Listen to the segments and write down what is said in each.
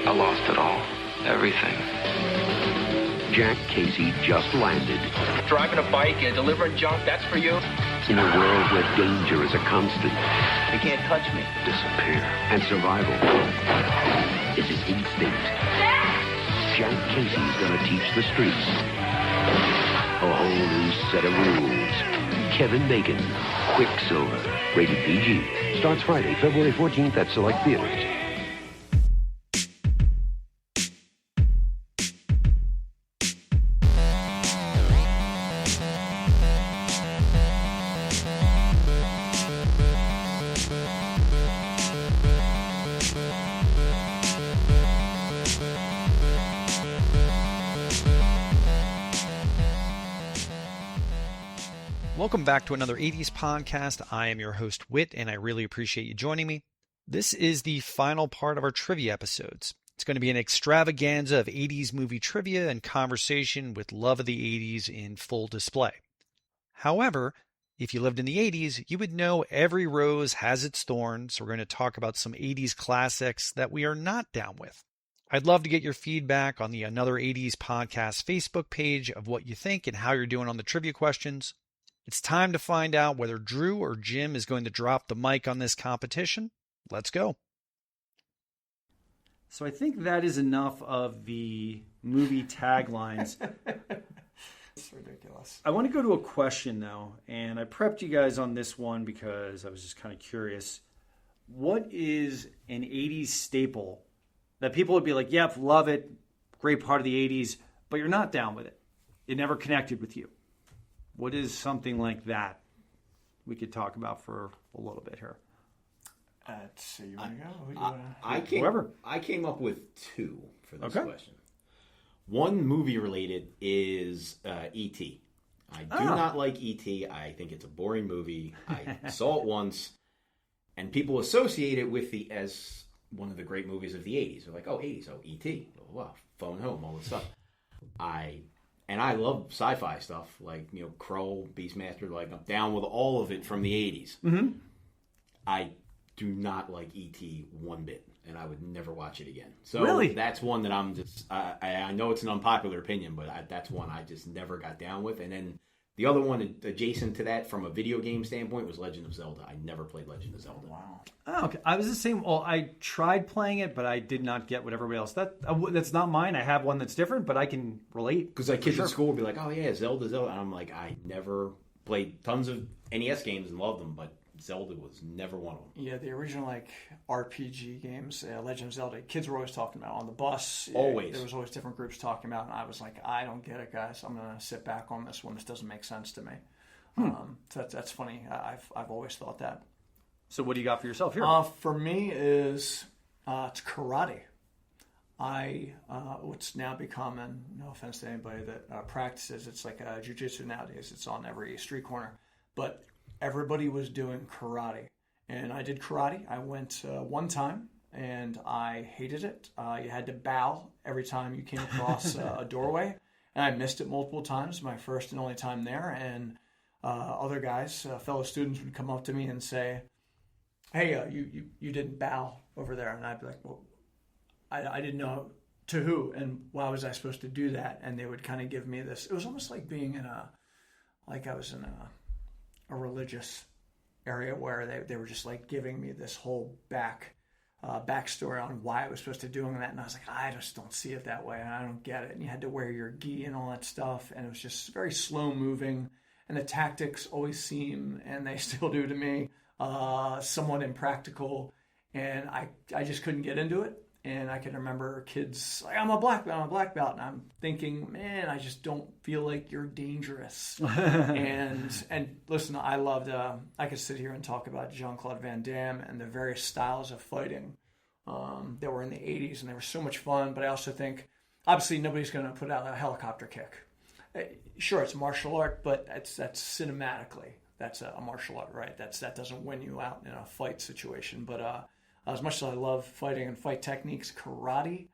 I lost it all. Everything. Jack Casey just landed. Driving a bike and delivering junk, that's for you? In a world where danger is a constant. You can't touch me. Disappear. And survival is an instinct. Jack Casey's gonna teach the streets a whole new set of rules. Kevin Bacon, Quicksilver, rated PG. Starts Friday, February 14th at select theaters. Welcome back to another 80s podcast. I am your host, Whit, and I really appreciate you joining me. This is the final part of our trivia episodes. It's going to be an extravaganza of 80s movie trivia and conversation with love of the 80s in full display. However, if you lived in the 80s, you would know every rose has its thorns, so we're going to talk about some 80s classics that we are not down with. I'd love to get your feedback on the Another 80s Podcast Facebook page of what you think and how you're doing on the trivia questions. It's time to find out whether Drew or Jim is going to drop the mic on this competition. Let's go. So I think that is enough of the movie taglines. It's ridiculous. I want to go to a question, though, and I prepped you guys on this one because I was just kind of curious. What is an 80s staple that people would be like, yep, love it, great part of the 80s, but you're not down with it? It never connected with you. What is something like that we could talk about for a little bit here? So you want to go? Whoever. I came up with two for this question. One movie related is E.T. I do not like E.T. I think it's a boring movie. I saw it once, and people associate it with as one of the great movies of the 80s. They're like, oh, 80s, oh, E.T. Oh, wow, Phone Home, all this stuff. And I love sci-fi stuff, like, you know, Krull, Beastmaster, like, I'm down with all of it from the 80s. Mm-hmm. I do not like E.T. one bit, and I would never watch it again. So really? That's one that I'm just, I know it's an unpopular opinion, but that's one I just never got down with. And then the other one adjacent to that from a video game standpoint was Legend of Zelda. I never played Legend of Zelda. Wow. Oh, okay. I was the same. Well, I tried playing it, but I did not get what everybody else. That's not mine. I have one that's different, but I can relate. Because like kids at school would be like, oh yeah, Zelda. And I'm like, I never played tons of NES games and loved them, but Zelda was never one of them. Yeah, the original like RPG games, Legend of Zelda, kids were always talking about on the bus. Always. There was always different groups talking about, and I was like, I don't get it, guys. I'm going to sit back on this one. This doesn't make sense to me. So that's funny. I've always thought that. So what do you got for yourself here? For me is it's karate. What's now become, and no offense to anybody that practices, it's like jiu-jitsu nowadays. It's on every street corner. But everybody was doing karate. And I did karate. I went one time, and I hated it. You had to bow every time you came across a doorway. And I missed it multiple times, my first and only time there. And other guys, fellow students, would come up to me and say, hey, you didn't bow over there. And I'd be like, well, I didn't know to who, and why was I supposed to do that? And they would kind of give me this. It was almost like being I was in a religious area where they were just like giving me this whole backstory on why I was supposed to be doing that. And I was like, I just don't see it that way, and I don't get it. And you had to wear your gi and all that stuff, and it was just very slow moving. And the tactics always seem, and they still do to me, somewhat impractical, and I just couldn't get into it. And I can remember kids like, I'm a black belt, and I'm thinking, man, I just don't feel like you're dangerous. and listen, I loved. I could sit here and talk about Jean-Claude Van Damme and the various styles of fighting that were in the '80s, and they were so much fun. But I also think, obviously, nobody's going to put out a helicopter kick. Sure, it's martial art, but that's cinematically. That's a martial art, right? That doesn't win you out in a fight situation. But as much as I love fighting and fight techniques, karate,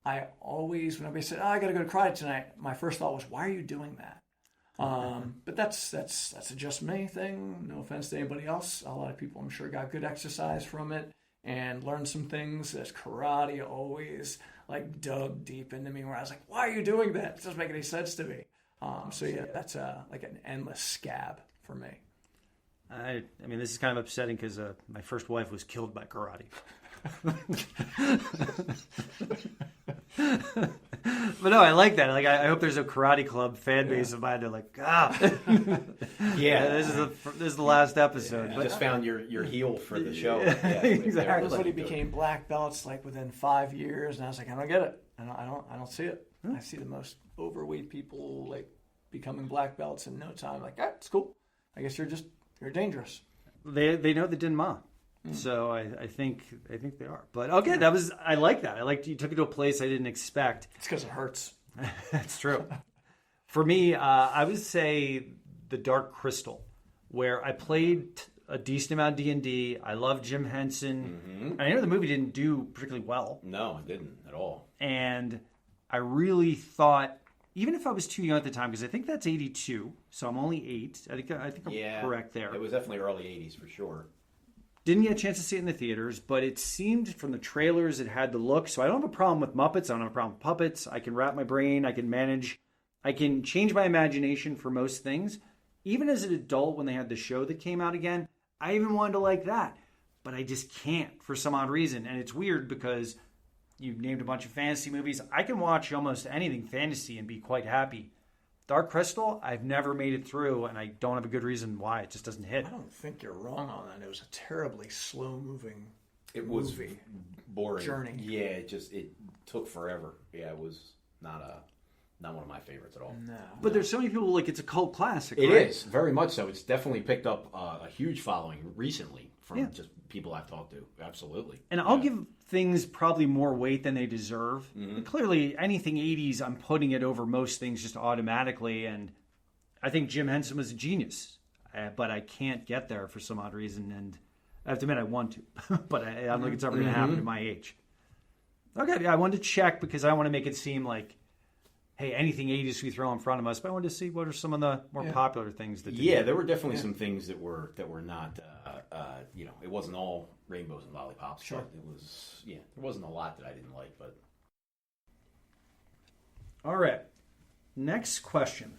I always, when everybody said, I got to go to karate tonight, my first thought was, why are you doing that? But that's a just me thing. No offense to anybody else. A lot of people, I'm sure, got good exercise from it. and learned some things that karate always like dug deep into me, where I was like, why are you doing that? It doesn't make any sense to me. So yeah, that's like an endless scab for me. I mean, this is kind of upsetting because my first wife was killed by karate. But no, I like that. Like, I hope there's a karate club fan base of mine. They're like, this is the last episode. Yeah, but I just found your heel for the show. Exactly. Everybody became black belts like within 5 years, and I was like, I don't get it. I don't see it. I see the most overweight people like becoming black belts in no time. Like, it's cool. I guess you're dangerous. They know the Din Ma. So I think they are. But okay, I like that. I liked you took it to a place I didn't expect. It's because it hurts. That's true. For me, I would say the Dark Crystal, where I played a decent amount of D&D. I love Jim Henson. Mm-hmm. I know the movie didn't do particularly well. No, it didn't at all. And I really thought, even if I was too young at the time, because I think that's 82, so I'm only 8. I think I'm correct there. It was definitely early 80s for sure. Didn't get a chance to see it in the theaters, but it seemed from the trailers it had the look. So I don't have a problem with Muppets. I don't have a problem with puppets. I can wrap my brain. I can manage. I can change my imagination for most things. Even as an adult, when they had the show that came out again, I even wanted to like that. But I just can't for some odd reason. And it's weird because you've named a bunch of fantasy movies. I can watch almost anything fantasy and be quite happy. Dark Crystal, I've never made it through, and I don't have a good reason why. It just doesn't hit. I don't think you're wrong on that. It was a terribly slow-moving movie. Boring journey. Yeah, it took forever. Yeah, it was not one of my favorites at all. No. But there's so many people, like, it's a cult classic, It right? is, very much so. It's definitely picked up a huge following recently from just people I've talked to. Absolutely. And I'll give things probably more weight than they deserve. Mm-hmm. Clearly, anything 80s, I'm putting it over most things just automatically. And I think Jim Henson was a genius. But I can't get there for some odd reason. And I have to admit, I want to. But I don't think it's ever going to happen at my age. Okay, I wanted to check because I want to make it seem like, hey, anything 80s we throw in front of us. But I wanted to see what are some of the more popular things that there were definitely some things that were not, it wasn't all rainbows and lollipops. Sure. It was, there wasn't a lot that I didn't like. But all right. Next question.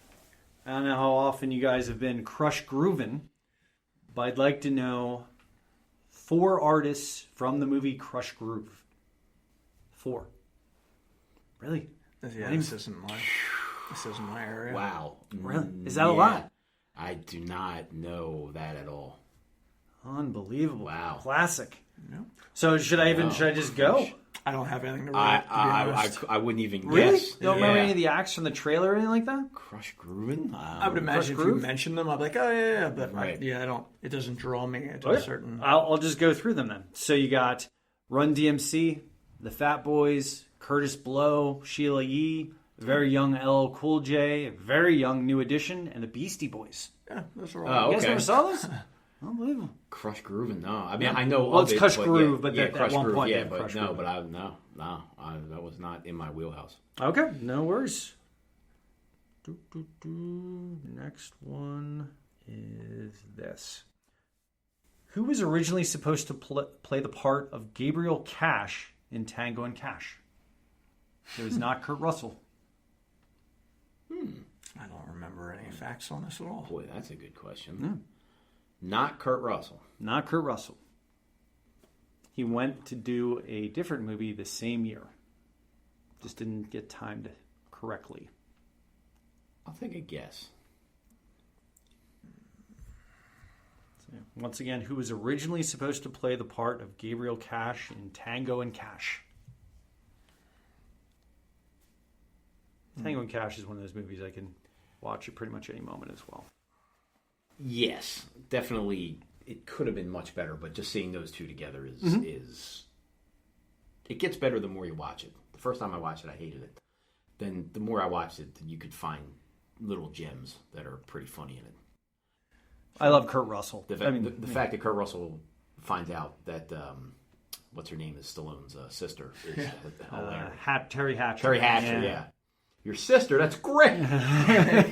I don't know how often you guys have been crush grooving, but I'd like to know 4 artists from the movie Crush Groove. 4. Really? Yeah, this isn't my area. Wow. Really? Is that a lot? I do not know that at all. Unbelievable. Wow. Classic. Yeah. So should I just go? I don't have anything to read. I wouldn't even really? guess. You don't remember any of the acts from the trailer or anything like that? Crush Groovin'? I would imagine if you mentioned them, I'd be like, oh yeah, but right. I don't. It doesn't draw me to a certain. I'll just go through them then. So you got Run DMC, the Fat Boys, Curtis Blow, Sheila E., very young LL Cool J, very young New Edition, and the Beastie Boys. Yeah, those are all. You guys never saw those? Unbelievable. Crush Groovin', no. I mean, I know. Well, it's Crush Groove, but Crush at one Groove, point, but Crush no, Groove. but that was not in my wheelhouse. Okay, no worries. Next one is this. Who was originally supposed to play the part of Gabriel Cash in Tango and Cash? It was not Kurt Russell. I don't remember any facts on this at all. Boy, that's a good question. Not Kurt Russell. Not Kurt Russell. He went to do a different movie the same year. Just didn't get timed correctly. I'll take a guess. So, once again, who was originally supposed to play the part of Gabriel Cash in Tango and Cash? Tango and Cash is one of those movies I can watch at pretty much any moment as well. Yes, definitely. It could have been much better, but just seeing those two together is it gets better the more you watch it. The first time I watched it, I hated it. Then the more I watched it, you could find little gems that are pretty funny in it. I love Kurt Russell. The fact that Kurt Russell finds out that what's her name is Stallone's sister is hilarious. Terry Hatcher. Terry Hatcher, yeah. Your sister, that's great. That's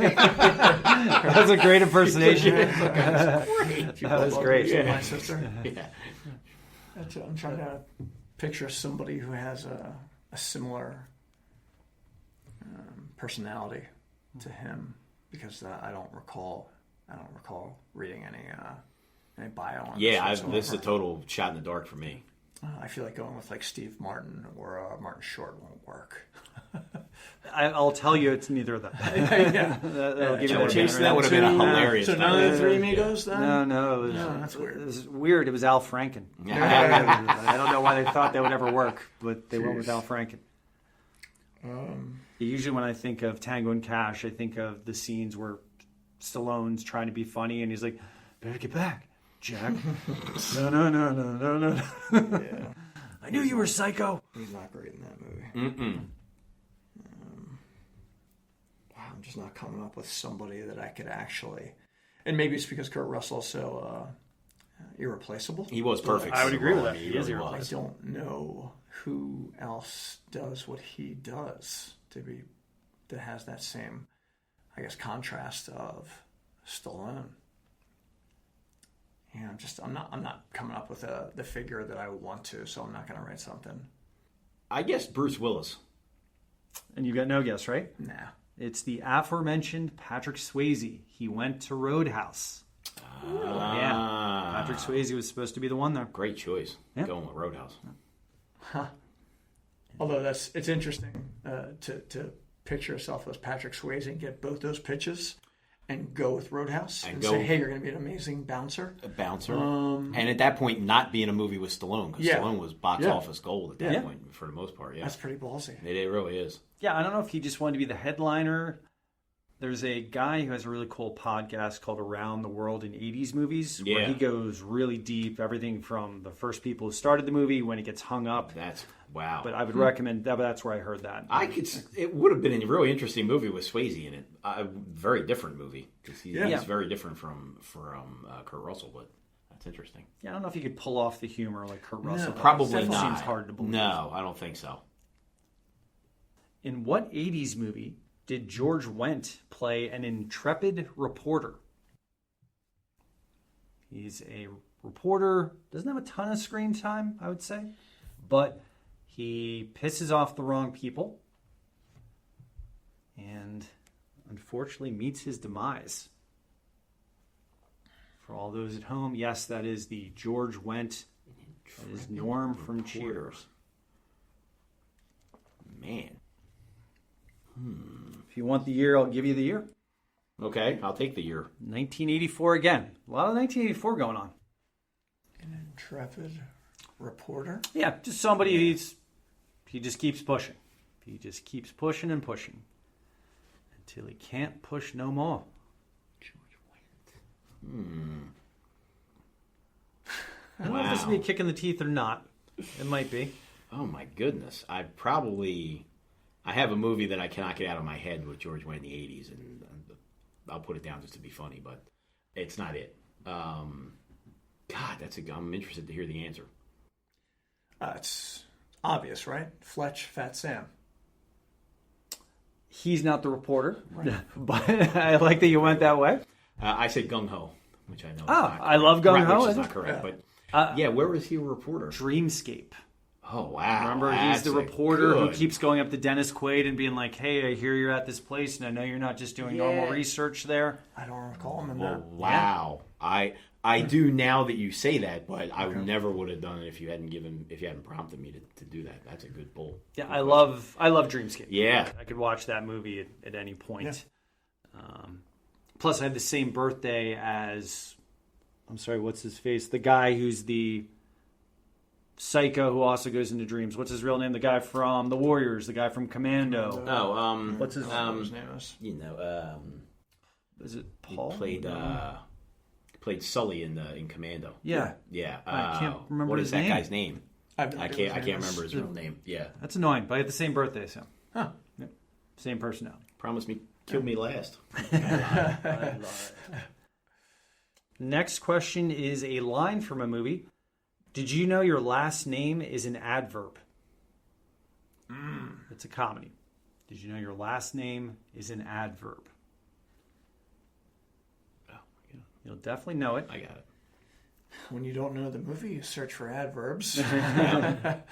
a great impersonation. That's great. That was great. My sister. Yeah. I'm trying to picture somebody who has a similar personality to him, because I don't recall reading any bio on this is a total shot in the dark for me. I feel like going with like Steve Martin or Martin Short won't work. I'll tell you, it's neither of them. That'll give you that would have been a hilarious. So none of the Three Amigos then? No, that's weird. It was weird. It was Al Franken. I don't know why they thought that would ever work, but they went with Al Franken. Usually when I think of Tango and Cash, I think of the scenes where Stallone's trying to be funny and he's like, "Better get back, Jack." No. Yeah. I knew you were psycho. He's not great in that movie. I'm just not coming up with somebody that I could actually... And maybe it's because Kurt Russell's so irreplaceable. He was perfect. I would agree with that. He really I was. don't know who else does what he does that has that same, I guess, contrast of Stallone. Yeah, I'm not coming up with the figure that I want to, so I'm not going to write something. I guess Bruce Willis. And you got no guess, right? Nah. It's the aforementioned Patrick Swayze. He went to Roadhouse. Yeah. Patrick Swayze was supposed to be the one there. Great choice. Yeah. Going with Roadhouse. Huh. Although it's interesting to picture yourself as Patrick Swayze and get both those pitches and go with Roadhouse and say, hey, you're going to be an amazing bouncer. A bouncer. And at that point, not be in a movie with Stallone, because Stallone was box office gold at that point, for the most part. Yeah, that's pretty ballsy. It really is. Yeah, I don't know if he just wanted to be the headliner. There's a guy who has a really cool podcast called Around the World in 80s Movies, where he goes really deep, everything from the first people who started the movie, when it gets hung up. That's wow. But I would recommend that. That's where I heard that. It would have been a really interesting movie with Swayze in it. A very different movie, because he's very different from Kurt Russell, but that's interesting. Yeah, I don't know if you could pull off the humor like Kurt Russell. Probably not. Seems hard to believe. No, I don't think so. In what 80s movie did George Wendt play an intrepid reporter? He's a reporter, doesn't have a ton of screen time, I would say, but he pisses off the wrong people and unfortunately meets his demise. For all those at home, yes, that is the George Wendt. That is Norm from Cheers. Man. If you want the year, I'll give you the year. Okay, I'll take the year. 1984 again. A lot of 1984 going on. An intrepid reporter? Yeah, just somebody he just keeps pushing. He just keeps pushing and pushing until he can't push no more. George Wendt. I don't know if this will be a kick in the teeth or not. It might be. Oh my goodness. I have a movie that I cannot get out of my head with George Wendt in the 80s, and I'll put it down just to be funny, but it's not it. I'm interested to hear the answer. It's obvious, right? Fletch, Fat Sam. He's not the reporter, but I like that you went that way. I say Gung Ho, which I know is Oh, not I love Gung Ho. Which is not correct, but where was he a reporter? Dreamscape. Oh, wow. Remember, he's the reporter who keeps going up to Dennis Quaid and being like, hey, I hear you're at this place, and I know you're not just doing normal research there. I don't recall him in that. Wow. Yeah. I do now that you say that, but I never would have done it if you hadn't prompted me to do that. That's a good pull. Yeah, I love Dreamscape. Yeah. I could watch that movie at any point. Yeah. Plus, I had the same birthday as, I'm sorry, what's his face? The guy who's the psycho who also goes into dreams. What's his real name? The guy from The Warriors, the guy from Commando. What's his name is? Is it Paul? He played Sully in Commando. Yeah. Yeah. I can't remember his name. name. What is that guy's name? I can't remember his real name. Yeah. That's annoying, but I had the same birthday, so. Huh. Yeah. Same personality. Promise me, kill me last. I love it. Next question is a line from a movie. Did you know your last name is an adverb? It's a comedy. Did you know your last name is an adverb? Oh, yeah. You'll definitely know it. I got it. When you don't know the movie, you search for adverbs. You have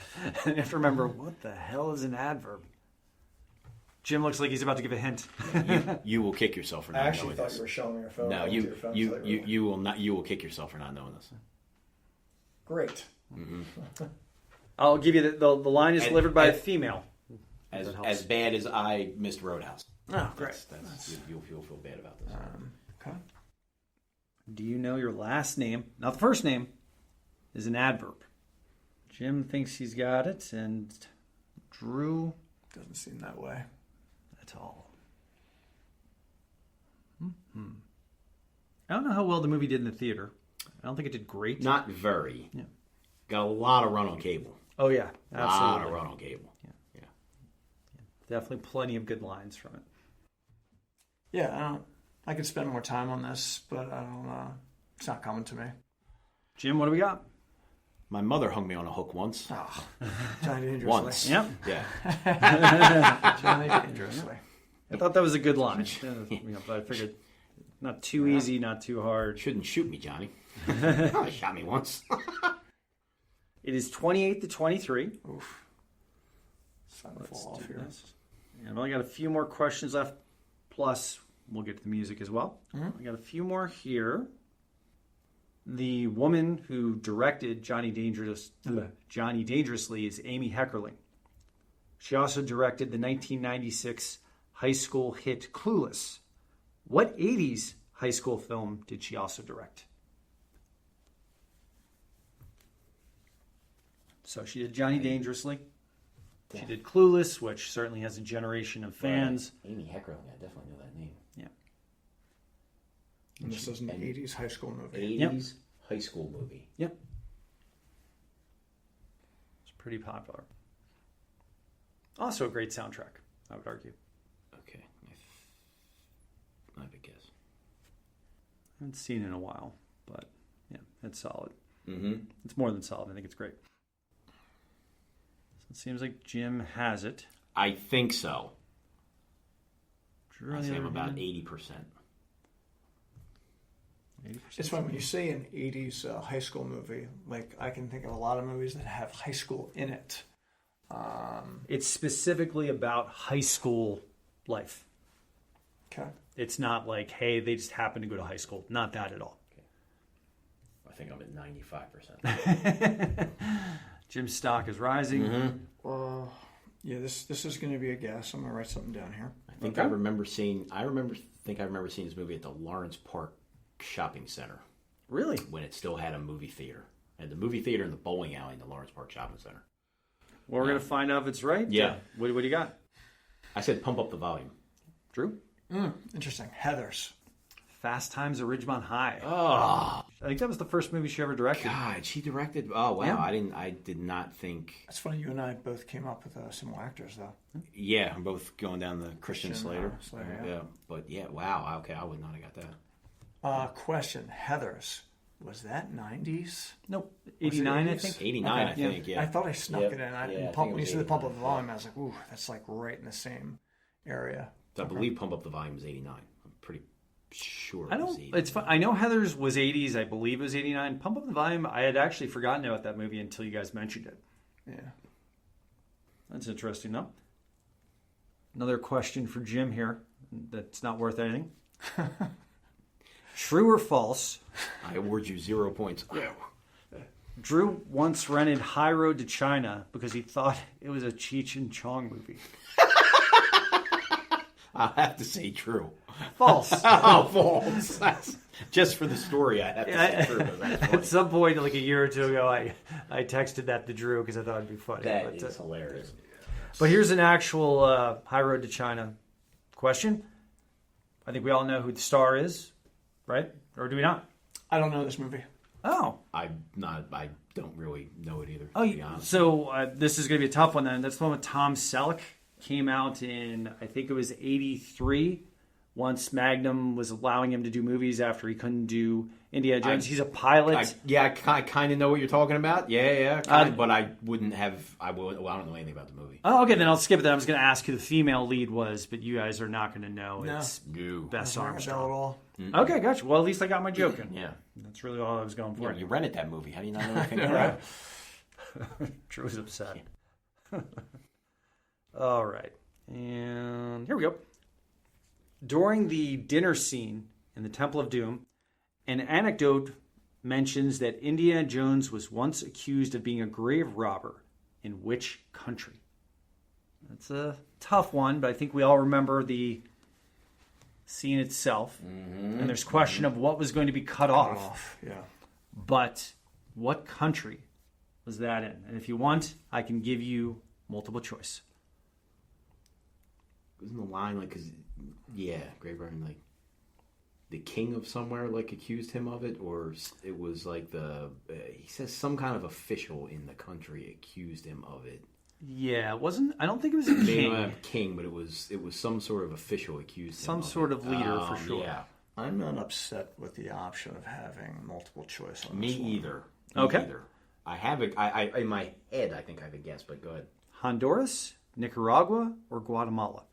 to remember, what the hell is an adverb? Jim looks like he's about to give a hint. You will kick yourself for not I actually knowing thought this. you were showing me your phone. No, you will not. You will kick yourself for not knowing this. Great. I'll give you the line is delivered by a female. As bad as I missed Roadhouse. Oh, great. You'll feel bad about this. Okay. Do you know your last name? Not the first name. Is an adverb. Jim thinks he's got it, and Drew Doesn't seem that way. at all. I don't know how well the movie did in the theater. I don't think it did great. Not very. Yeah. Got a lot of run on cable. Oh yeah, A lot of absolutely. run on cable. Definitely plenty of good lines from it. Yeah, I could spend more time on this, but I don't. It's not coming to me. Jim, what do we got? My mother hung me on a hook once. Oh, Johnny Dangerously. Once. Yep. Yeah. Johnny Dangerously. I thought that was a good line. But I figured not too easy, not too hard. Shouldn't shoot me, Johnny. Probably shot me once. It is 28 to 23. Oof. Starting to fall off do here. this. And I've only got a few more questions left. Plus, we'll get to the music as well. I got a few more here. The woman who directed Johnny Dangerously is Amy Heckerling. She also directed the 1996 high school hit Clueless. What 80s high school film did she also direct? So she did Johnny Dangerously. She did Clueless, which certainly has a generation of fans. Amy Heckerling, I definitely know that name. Yeah. And this is an 80s high school movie. 80s high school movie. Yep. It's pretty popular. Also a great soundtrack, I would argue. Okay. I have a guess. I haven't seen it in a while, but yeah, it's solid. Mm-hmm. It's more than solid. I think it's great. So it seems like Jim has it. I think so. Drew, I on the say I'm other about hand, 80%. 80%. It's funny when you say an 80s high school movie, like I can think of a lot of movies that have high school in it. It's specifically about high school life. Okay. It's not like, hey, they just happen to go to high school. Not that at all. I think I'm at 95%. Jim's stock is rising. Yeah, this is going to be a guess. I'm going to write something down here. I think I remember seeing this movie at the Lawrence Park Shopping Center Really? when it still had a movie theater. And the movie theater and the bowling alley in the Lawrence Park Shopping Center. Well, we're going to find out if it's right. Yeah. What do you got? I said pump up the volume. Drew? Interesting. Heathers. Fast Times at Ridgemont High. Oh, I think that was the first movie she ever directed. God, she directed. Oh, wow. Yeah. I did not think. It's funny, you and I both came up with similar actors, though. Yeah, we're both going down the Christian Slater. Slater, yeah. But yeah, wow. Okay, I would not have got that. Question. Heathers. Was that 90s? Nope. 89, I 80s? think. 89, Okay. I think, yeah. I thought I snuck Yep. it in. Yeah, I And think pump, it when you was said the pump up 89. the volume, I was like, ooh, that's like right in the same area. I believe Pump Up the Volume was 89. I'm pretty sure it was 89. It's fun. I know Heathers was 80s. I believe it was 89. Pump Up the Volume, I had actually forgotten about that movie until you guys mentioned it. Yeah. That's interesting, though. Another question for Jim here that's not worth anything. True or false? I award you 0 points. Drew once rented High Road to China because he thought it was a Cheech and Chong movie. I'll have to say true. False. Oh, false. Just for the story, I have to say true. That's funny. At some point, like a year or two ago, I texted that to Drew because I thought it'd be funny. That but, is hilarious. But here's an actual High Road to China question. I think we all know who the star is, right? Or do we not? I don't know this movie. Oh. I don't really know it either, to Oh, be honest. so this is going to be a tough one then. That's the one with Tom Selleck. Came out in, I think it was 83, once Magnum was allowing him to do movies after he couldn't do Indiana Jones. He's a pilot. I kind of know what you're talking about. Yeah, but I wouldn't have. I don't know anything about the movie. Oh, okay, then I'll skip it. I was going to ask who the female lead was, but you guys are not going to know. No. It's No. Bess Doesn't ring a bell at Armstrong. all. Okay, gotcha. Well, at least I got my joke in. Yeah. That's really all I was going for. You rented that movie. How do you not know anything about it? Drew's upset. All right. And here we go. During the dinner scene in the Temple of Doom, an anecdote mentions that Indiana Jones was once accused of being a grave robber in which country? That's a tough one, but I think we all remember the scene itself. And there's question of what was going to be cut off. Yeah. But what country was that in? And if you want, I can give you multiple choice. Wasn't the line like, Grave Robber, like, the king of somewhere, like, accused him of it? Or it was like he says some kind of official in the country accused him of it. Yeah, it wasn't. I don't think it was a king. Maybe not a king, but it was some sort of official accused him Some of sort it. of leader for sure. Yeah. I'm not upset with the option of having multiple choice on Me this one. either. Okay. Me either. I have it. I in my head, I think I have a guess, but go ahead. Honduras, Nicaragua, or Guatemala?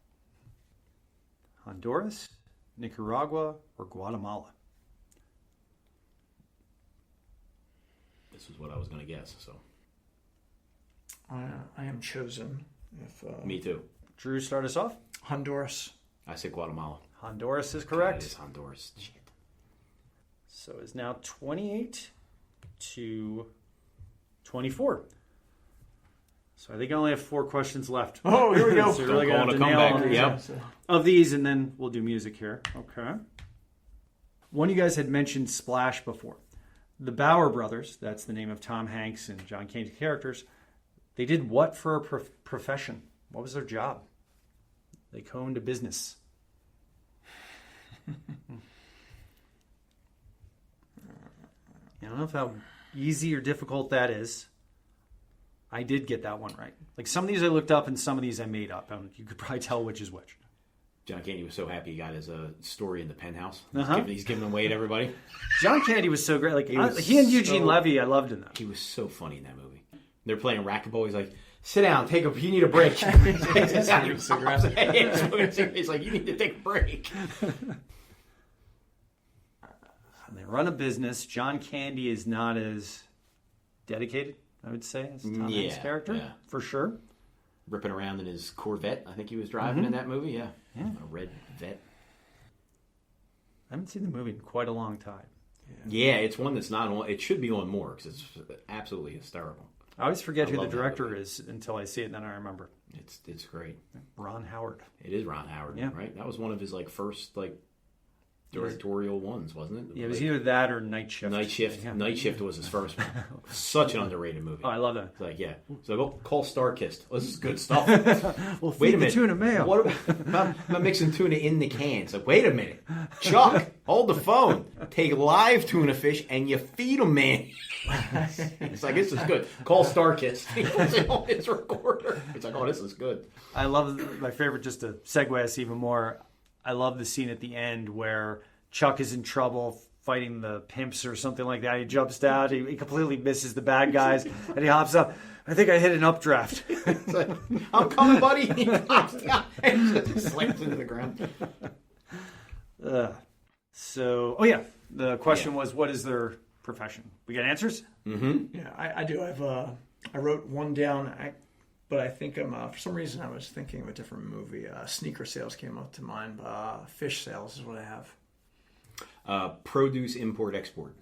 Honduras, Nicaragua, or Guatemala? This is what I was going to guess. So I am chosen. If me too. Drew, start us off. Honduras. I say Guatemala. Honduras is correct. It is Honduras. Shit. So it's now 28 to 24. So I think I only have 4 questions left. Oh, here we go. So you're really Calling going to a have to nail comeback. them Yep. of these, and then we'll do music here. Okay. One of you guys had mentioned Splash before. The Bauer brothers, that's the name of Tom Hanks and John Candy's characters, they did what for a profession? What was their job? They co-owned a business. I don't know how easy or difficult that is. I did get that one right. Like some of these I looked up and some of these I made up. You could probably tell which is which. John Candy was so happy he got his story in the Penthouse. Uh-huh. He's giving away to everybody. John Candy was so great. Like he was and Eugene so- Levy, I loved in that. He was so funny in that movie. They're playing racquetball. He's like, "Sit down, you need a break." He's like, "You need to take a break." They run a business. John Candy is not as dedicated, I would say, as Tom Hanks' character, for sure. Ripping around in his Corvette, I think he was driving in that movie. Yeah, a red Vet. I haven't seen the movie in quite a long time. Yeah, it's one that's not on. It should be on more because it's absolutely hysterical. I always forget who the love that director movie. is until I see it, and then I remember. It's great. Ron Howard. It is Ron Howard, Yeah. right? That was one of his first directorial ones, wasn't it? Yeah, it was either that or Night Shift. Night Shift. Yeah. Night Shift was his first one. Such an underrated movie. Oh, I love that. It's like, yeah. So go call Starkist. Oh, this is good stuff. Well, Wait a feed the minute. tuna mayo. What about I'm mixing tuna in the can? It's like, wait a minute. Chuck, hold the phone. Take live tuna fish and you feed them, man. It's like, this is good. Call Starkist. He puts it on his recorder. It's like, oh, this is good. I love my favorite, just to segue us even more, I love the scene at the end where Chuck is in trouble fighting the pimps or something like that. He jumps down, he completely misses the bad guys, and he hops up. I think I hit an updraft. It's like, I'm coming, buddy. He hops down and just slams into the ground. The question was, what is their profession? We got answers? Mm-hmm. Yeah, I do. I wrote one down, but I think for some reason I was thinking of a different movie. Sneaker sales came up to mind. Fish sales is what I have. Produce, import, export.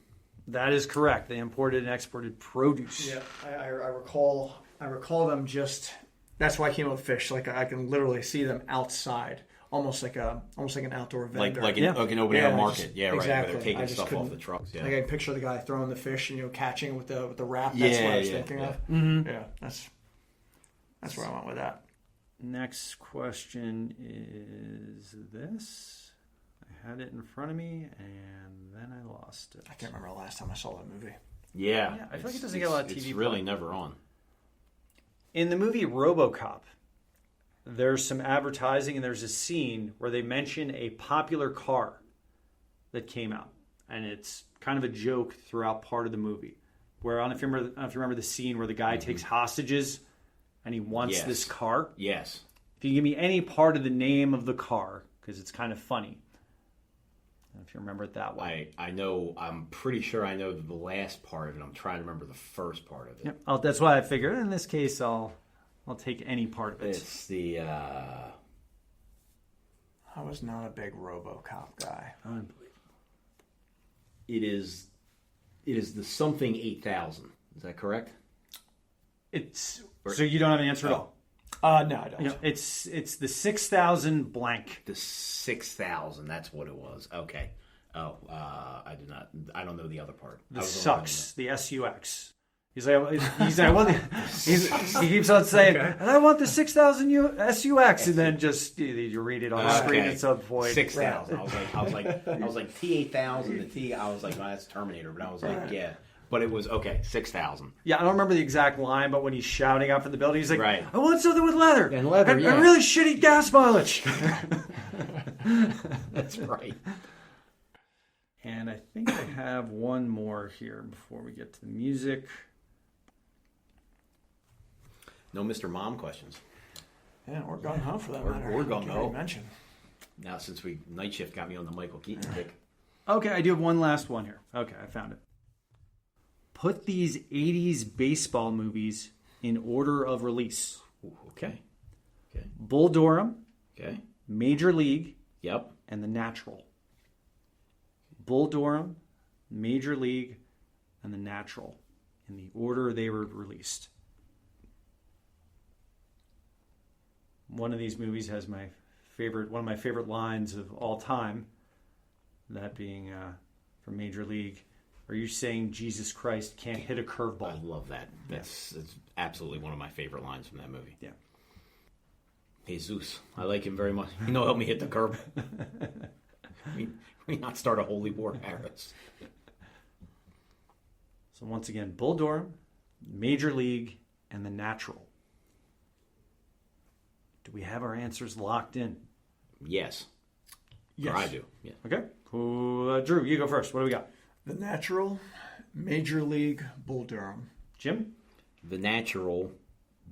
That is correct. They imported and exported produce. Yeah, I recall. I recall them just. That's why I came up with fish. Like I can literally see them outside, almost like an outdoor vendor. Like an open air market. Just, Yeah, right. exactly. Where they're I taking just stuff off couldn't- the trucks. Yeah. Like I can picture the guy throwing the fish and catching with the wrap. That's what I was thinking of. Mm-hmm. Yeah, that's where I went with that. Next question is this. I had it in front of me, and then I lost it. I can't remember the last time I saw that movie. Yeah. I feel like it doesn't get a lot of It's TV really play. never on. In the movie RoboCop, there's some advertising, and there's a scene where they mention a popular car that came out, and it's kind of a joke throughout part of the movie. Where I don't know if you remember the scene where the guy takes hostages, and he wants Yes. this car. Yes. If you give me any part of the name of the car, because it's kind of funny. if you remember it that way. I know. I'm pretty sure I know the last part of it. I'm trying to remember the first part of it. Yep. That's why I figured in this case I'll take any part of it. It's the. I was not a big RoboCop guy. It is the something 8000. Is that correct? So you don't have an answer at all. No, I don't. You know, it's the 6000 blank. The 6000. That's what it was. Okay. Oh, I don't know the other part. The sucks. The SUX. He keeps on saying, and I want the 6000 SUX, and then just you read it on the screen at some point. 6000. I was like T8000. The T. I was like, well, that's Terminator, but I was like, yeah. But it was, 6,000. Yeah, I don't remember the exact line, but when he's shouting out from the building, he's like, right. I want something with leather. And leather, and really shitty gas mileage. That's right. And I think I have one more here before we get to the music. No Mr. Mom questions. Yeah, or gung-ho for that matter. Or gung-ho. Mention. Now, since Night Shift got me on the Michael Keaton kick. Okay, I do have one last one here. Okay, I found it. Put these 80s baseball movies in order of release. Ooh, okay. Bull Durham. Okay. Major League. Yep. And The Natural. Bull Durham, Major League, and The Natural. In the order they were released. One of these movies has one of my favorite lines of all time. That being from Major League. Are you saying Jesus Christ can't hit a curveball? I love that. It's absolutely one of my favorite lines from that movie. Yeah. Jesus. I like him very much. Help me hit the curb. we not start a holy war, Harris. So once again, Bull Durham, Major League, and The Natural. Do we have our answers locked in? Yes. Or I do. Yeah. Okay. Drew, you go first. What do we got? The Natural, Major League, Bull Durham. Jim? The Natural,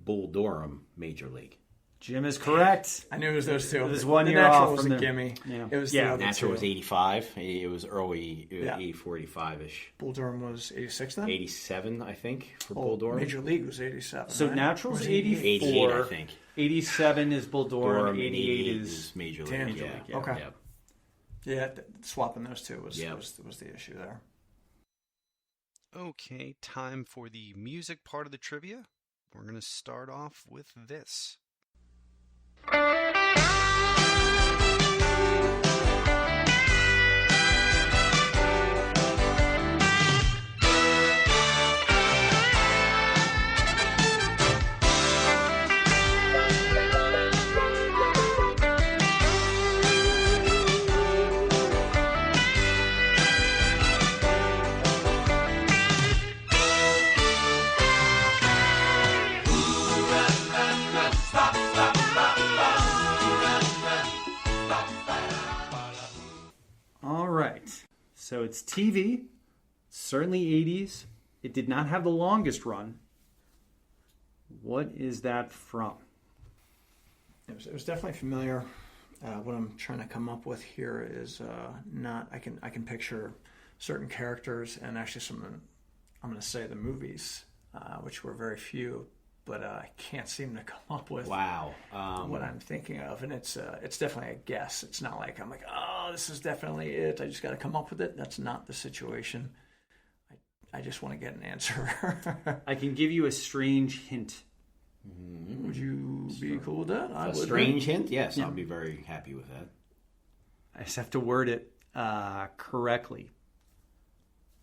Bull Durham, Major League. Jim is correct. I knew it was those two. It was 1 year Natural off was from a the gimme. Yeah. It was Yeah. the other Natural two. was 85. It was early 84, 85-ish. Bull Durham was 86 then? 87, I think, for Bull Durham. Major League was 87. So right? Natural's Was 84. 88, I think. 87 is Bull Durham. 88 88 is Major League. Damn. Yeah. Okay. Yeah. Yeah, swapping those two was Yeah. was the issue there. Okay, time for the music part of the trivia. We're going to start off with this. All right. So it's TV, certainly 80s. It did not have the longest run. What is that from? It was definitely familiar. What I'm trying to come up with here is not. I can picture certain characters and actually some. I'm going to say the movies, which were very few, but I can't seem to come up with Wow. what I'm thinking of, and it's definitely a guess. It's not like I'm like, oh, this is definitely it. I just got to come up with it. That's not the situation. I just want to get an answer. I can give you a strange hint. Would you be cool with that? I A would. strange hint? Yes, I'll be very happy with that. I just have to word it correctly.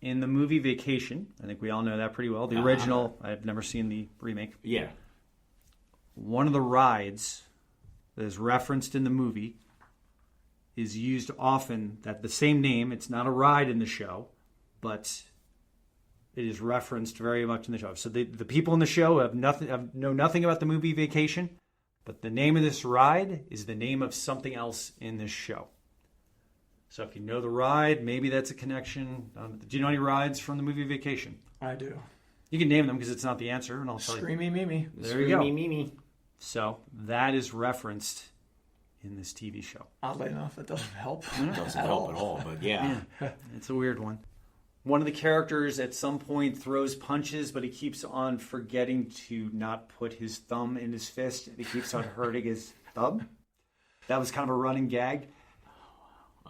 In the movie Vacation, I think we all know that pretty well. The original, I've never seen the remake. Yeah. One of the rides that is referenced in the movie is used often, that the same name, it's not a ride in the show, but it is referenced very much in the show. So the people in the show know nothing about the movie Vacation, but the name of this ride is the name of something else in this show. So if you know the ride, maybe that's a connection. Do you know any rides from the movie Vacation? I do. You can name them because it's not the answer, and I'll tell you. Screamy Mimi. There you go. Mimi. So that is referenced in this TV show. Oddly enough, it doesn't help. It doesn't help at all, but yeah. It's a weird one. One of the characters at some point throws punches, but he keeps on forgetting to not put his thumb in his fist. And he keeps on hurting his thumb. That was kind of a running gag.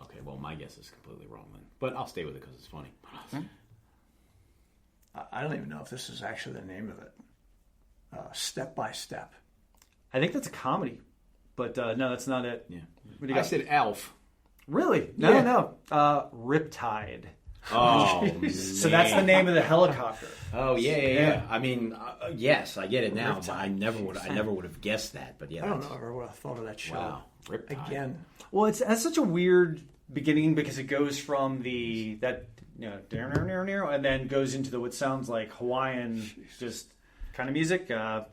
Okay, well, my guess is completely wrong then. But I'll stay with it because it's funny. I don't even know if this is actually the name of it. Step by Step. I think that's a comedy. But no, that's not it. Yeah. What do you I got? said Alf. Really? No. Riptide. Oh, So that's the name of the helicopter. Oh, yeah. I mean, yes, I get it now, but I never would have guessed that. But yeah, I don't know if I ever would have thought of that show. Wow, Riptide. Again. Well, has such a weird beginning because it goes from and then goes into what sounds like Hawaiian, just kind of music. Not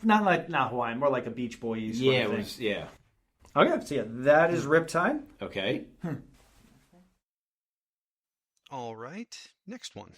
Hawaiian, more like a Beach Boys. Yeah, sort of it was. Yeah. Okay, so that is Riptide. Okay. All right, next one.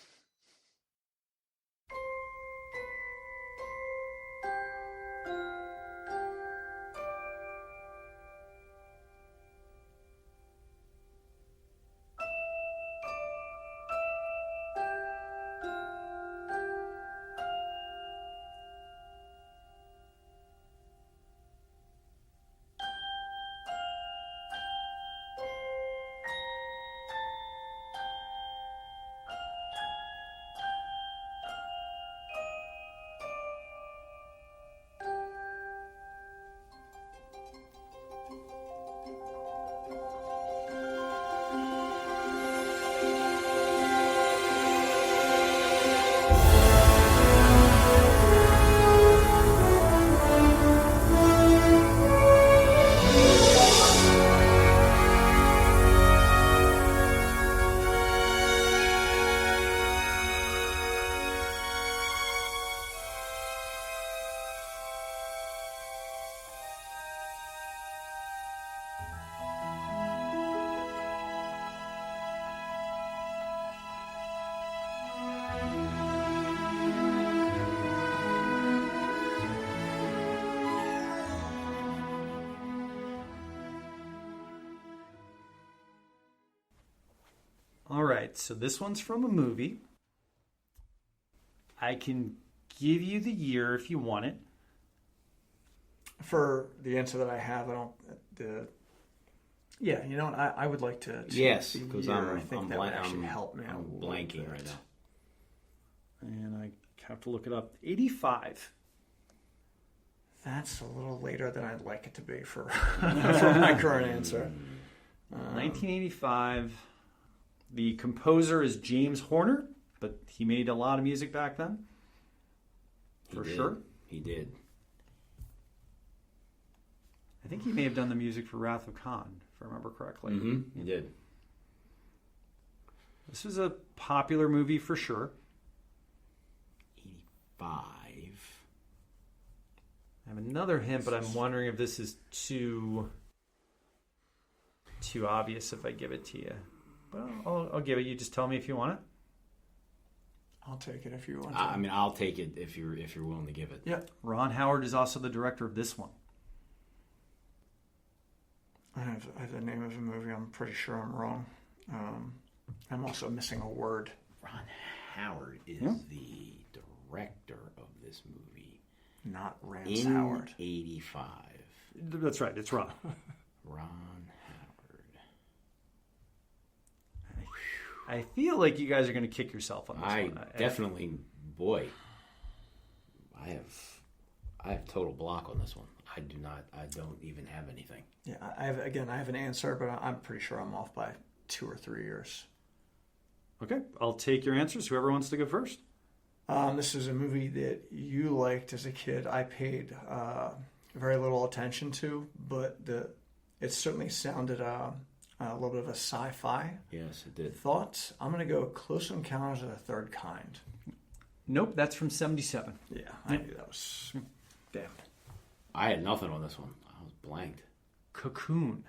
All right, so this one's from a movie. I can give you the year if you want it. For the answer that I have, I don't. Yeah, you know what? I would like to. Yes, because I think that would actually help me. I'm blanking right now. And I have to look it up. 85. That's a little later than I'd like it to be for my current answer. 1985. The composer is James Horner, but he made a lot of music back then. For sure. He did. I think he may have done the music for Wrath of Khan, if I remember correctly. Mm-hmm. He did. This was a popular movie for sure. 85. I have another hint, but I'm wondering if this is too obvious if I give it to you. But I'll give it. You just tell me if you want it. I'll take it if you want to. I mean, I'll take it if you're willing to give it. Yeah. Ron Howard is also the director of this one. I have the name of the movie. I'm pretty sure I'm wrong. I'm also missing a word. Ron Howard is the director of this movie. Not Rance Howard. 85. That's right. It's Ron. Ron Howard. I feel like you guys are going to kick yourself on this one. Definitely, boy. I have total block on this one. I don't even have anything. Yeah, I have an answer, but I'm pretty sure I'm off by 2 or 3 years. Okay, I'll take your answers. Whoever wants to go first. This is a movie that you liked as a kid. I paid very little attention to, but it certainly sounded a little bit of a sci-fi. Yes, it did. Thoughts? I'm going to go Close Encounters of the Third Kind. Nope, that's from 1977. Yeah, I knew that was... Damn. I had nothing on this one. I was blanked. Cocoon.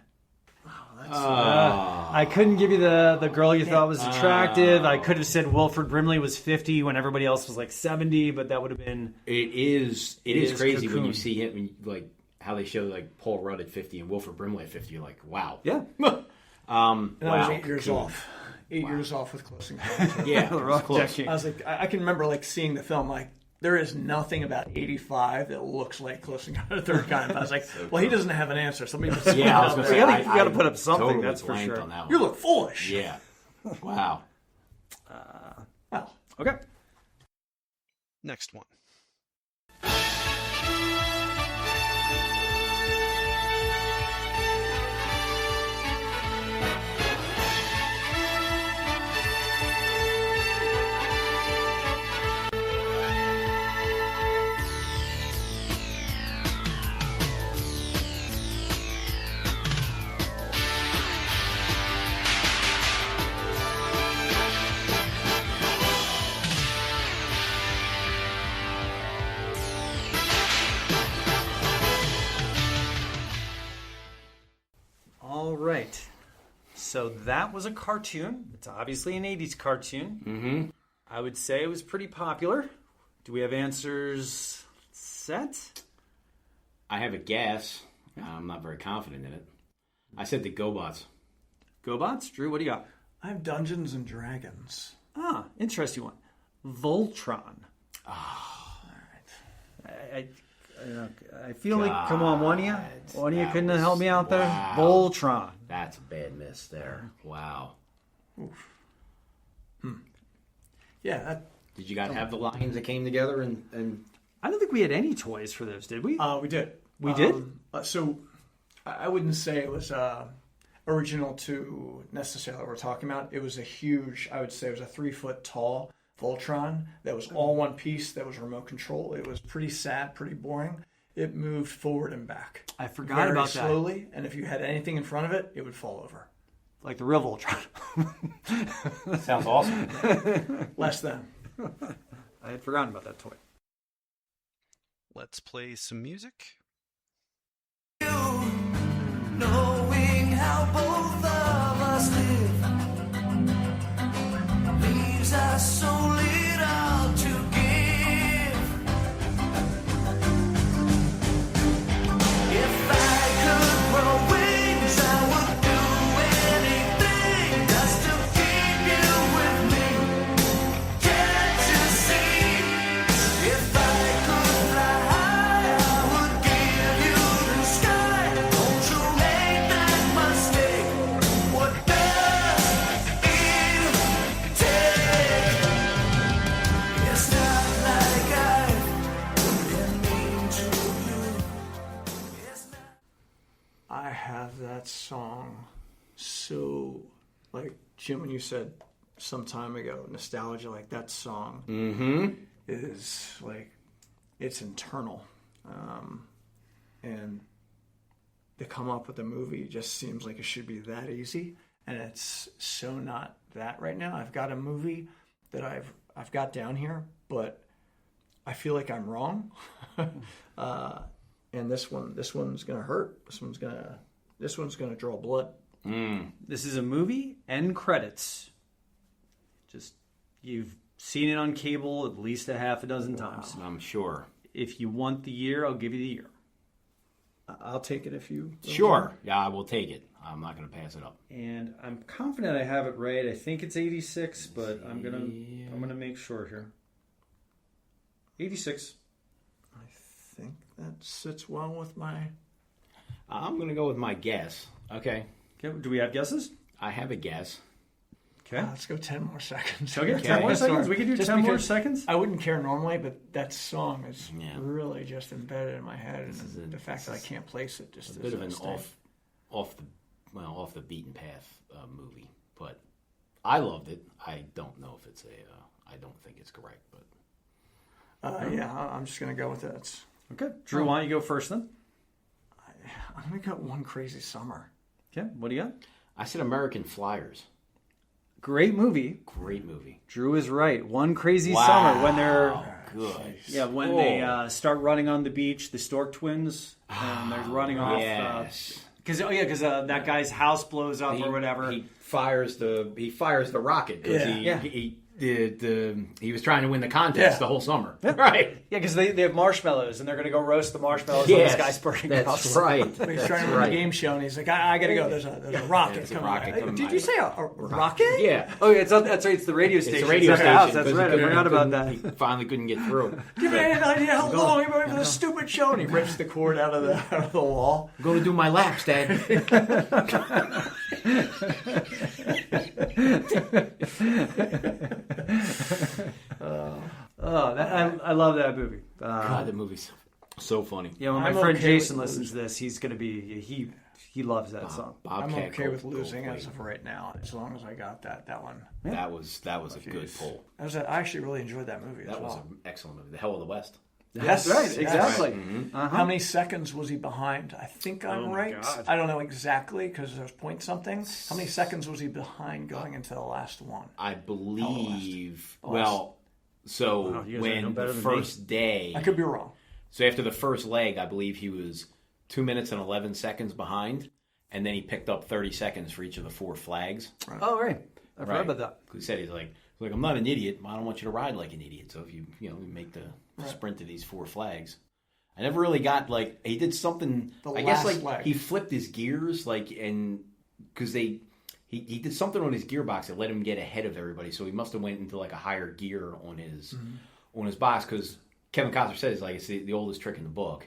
Wow, I couldn't give you the girl you thought was attractive. I could have said Wilford Brimley was 50 when everybody else was like 70, but that would have been... It is crazy Cocoon. when you see him, how they show like Paul Rudd at 50 and Wilford Brimley at 50. You're like, wow. Yeah. And I was Wow. 8 years off. 8 years off with Close Encounters. Yeah, Rock close. Jack I was like, I can remember like seeing the film, like, there is nothing about 85 that looks like Close Encounters of the Third Kind. I was like, well, he doesn't have an answer. Somebody just Yeah, I was going to say, You I gotta put up something, totally that's for blanked sure. on that one. You look foolish. Yeah. Wow. Well, Okay. Next one. All right. So that was a cartoon. It's obviously an 80s cartoon. Mm-hmm. I would say it was pretty popular. Do we have answers set? I have a guess. I'm not very confident in it. I said the GoBots. GoBots? Drew, what do you got? I have Dungeons and Dragons. Ah, interesting one. Voltron. All right. I feel like, come on, one of you that couldn't was- help me out there? wow. Voltron. That's a bad miss there. Wow. Yeah, that, Did you guys have the lions that came together and I don't think we had any toys for those, did we? we did. We did? So I wouldn't say it was original to necessarily what we're talking about. It was a huge, I would say it was a 3 foot tall Voltron that was all one piece, that was remote control. It was pretty sad, pretty boring. It moved forward and back. I forgot very about that. slowly, and if you had anything in front of it, it would fall over. Like the real Voltron. sounds awesome. Less than. I had forgotten about that toy. Let's play some music. Knowing how both of us live leaves us so little to give. If I could grow wings, I would do anything just to keep you with me. Can't you see? If I could fly high, I would give you the sky. Don't you make that mistake. What does it take? It's not like I've been mean to you. It's not. I have that song so, like, Jim, when you said some time ago, nostalgia, like that song is like, it's internal. And to come up with a movie just seems like it should be that easy. And it's so not that right now. I've got a movie that I've got down here, but I feel like I'm wrong. And this one's gonna hurt. This one's gonna draw blood. This is a movie, end credits. Just, you've seen it on cable at least a half a dozen times. I'm sure. If you want the year, I'll give you the year. I'll take it if you. Sure. Yeah, I will take it. I'm not going to pass it up. And I'm confident I have it right. I think it's 86, but I'm gonna make sure here. 86. I think that sits well with my. I'm going to go with my guess. Okay. Okay, do we have guesses? I have a guess. Okay. Let's go 10 more seconds. Okay, 10 more seconds. We can do Just 10 more because seconds. I wouldn't care normally, but that song is Yeah. really just embedded in my head, and is the fact that I can't place it just A bit of an stay. off the beaten path movie, but I loved it. I don't know if it's I don't think it's correct, but Yeah, I'm just gonna go with it. Okay. Drew, why don't you go first then? I'm gonna go One Crazy Summer. Okay, what do you got? I said American Flyers. Great movie. Great movie. Drew is right. One Crazy Summer when they're Good. when they start running on the beach, the Stork twins, and they're running off. Yes. Because that guy's house blows up or whatever. He fires the rocket because Yeah. he he was trying to win the contest the whole summer. Right. Yeah, because they have marshmallows, and they're going to go roast the marshmallows on this guy's burning house. That's right. He's trying to win a game show, and he's like, I got to go. There's a rocket There's a coming. rocket coming Did my you way. say a rocket? Yeah. Oh, yeah, that's right. It's the radio station. It's the radio It's station. their house. That's because right. he I forgot about couldn't- that. He finally couldn't get through. Give me an idea how long you went for this stupid show. And he rips the cord out of the wall. I'm going to do my laps, Dad. I love that movie. God, the movie's so funny. Yeah, when my I'm friend okay with Jason listens to this, he's going to be he loves that song. I'm Bobcat okay with Gold- losing Goldthwait. as of right now, as long as I got that one. That was a good pull. I actually really enjoyed that movie That as was well. an excellent movie. The Hell of the West. Yes, That's right. yes. Exactly. How many seconds was he behind? I think I'm Oh my right. God. I don't know exactly because there's point something. How many seconds was he behind going into the last one? I believe. West. Well, so Wow, you guys know when better the than first day, I could be wrong. so after the first leg, I believe he was 2 minutes and 11 seconds behind, and then he picked up 30 seconds for each of the 4 flags. Oh, right. I forgot about that. He said he's like, I'm not an idiot. I don't want you to ride like an idiot. So if you make the sprint to these 4 flags. I never really got he did something. The I guess last leg. he flipped his gears and because he did something on his gearbox that let him get ahead of everybody. So he must have went into a higher gear on his box because Kevin Costner says it's the oldest trick in the book.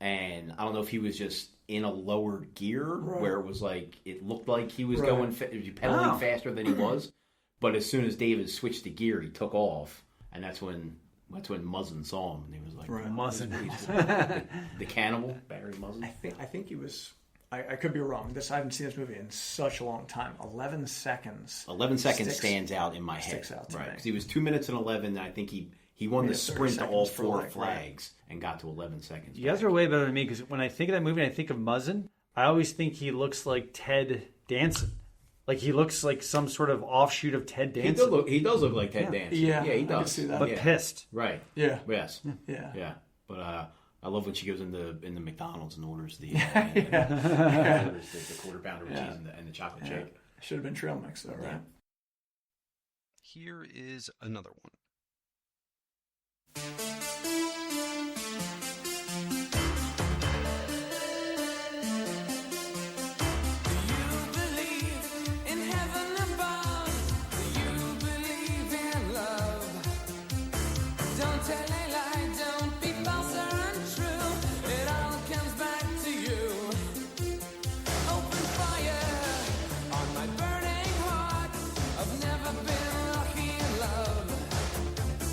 And I don't know if he was just in a lower gear where it was it looked like he was going pedaling faster than he was. But as soon as David switched the gear, he took off, and that's when Muzzin saw him, and he was like, Muzzin. the cannibal, Barry Muzzin. I think he was. I could be wrong. I haven't seen this movie in such a long time. 11 seconds. 11 seconds stands out in my head, sticks out to right? me. Because he was 2 minutes and 11. And I think he won the 30 sprint to all seconds per 4 leg, right. flags and got to 11 seconds. You guys are way better than me because when I think of that movie and I think of Muzzin, I always think he looks like Ted Danson. Like he looks like some sort of offshoot of Ted He Danson. does look like Ted Danson. Yeah, he I does. can see that. but Yeah. pissed. Right. Yeah. Yes. Yeah. Yeah. But I love when she goes in the McDonald's and orders the quarter pounder with cheese and the chocolate shake. Should have been trail mix though, right? Here is another one. In heaven above, do you believe in love? Don't tell a lie, don't be false or untrue. It all comes back to you. Open fire on my burning heart. I've never been lucky in love.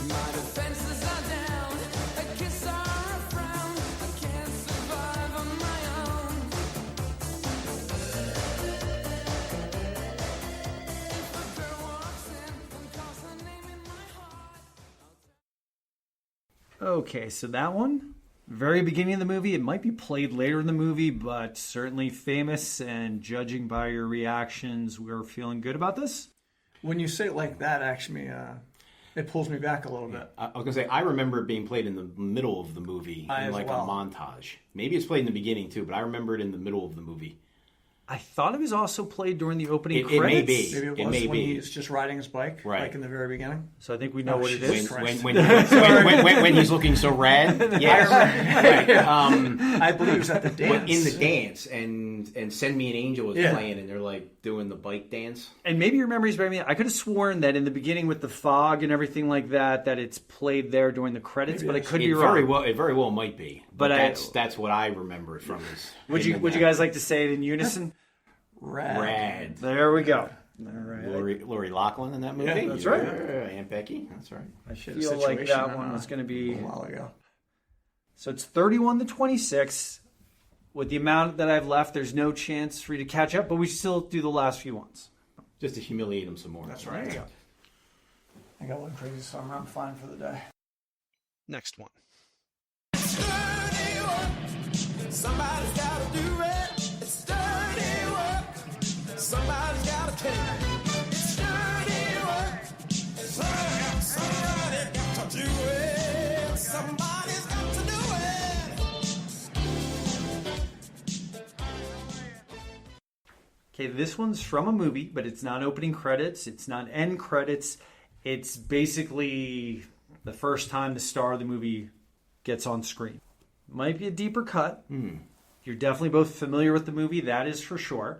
My defenses are down, a kiss or a frown. I can't survive on my own. Okay, so that one, very beginning of the movie. It might be played later in the movie, but certainly famous. And judging by your reactions, we're feeling good about this. When you say it like that, actually, it pulls me back a little bit. I was going to say, I remember it being played in the middle of the movie in as well. a montage. Maybe it's played in the beginning too, but I remember it in the middle of the movie. I thought it was also played during the opening It may credits. be. Maybe it It was may when be. he's just riding his bike, Right. like in the very beginning. So I think we know what it Jesus is. Christ. When he's looking so rad, yes. Right. I believe it's at the dance. But in the dance, and Send Me an Angel was playing, and they're like doing the bike dance. And maybe your memory's better than me. I could have sworn that in the beginning with the fog and everything like that, that it's played there during the credits, but I could be wrong. It very well might be. But that's what I remember it from. Would you guys like to say it in unison? Rad. There we go. All right. Lori Loughlin in that movie. Yeah, that's right. Aunt Becky. That's right. I should Feel like that one was going to be. a while ago. So it's 31-26. With the amount that I've left, there's no chance for you to catch up, but we still do the last few ones. Just to humiliate him some more. That's right. I got one crazy song. I'm fine for the day. Next one. Sturdy work. Somebody's got to do it. It's sturdy work. Somebody's got to take it. It's sturdy work. Somebody got to do it. Somebody's got to do it. Okay, this one's from a movie, but it's not opening credits. It's not end credits. It's basically the first time the star of the movie gets on screen. Might be a deeper cut. You're definitely both familiar with the movie, that is for sure.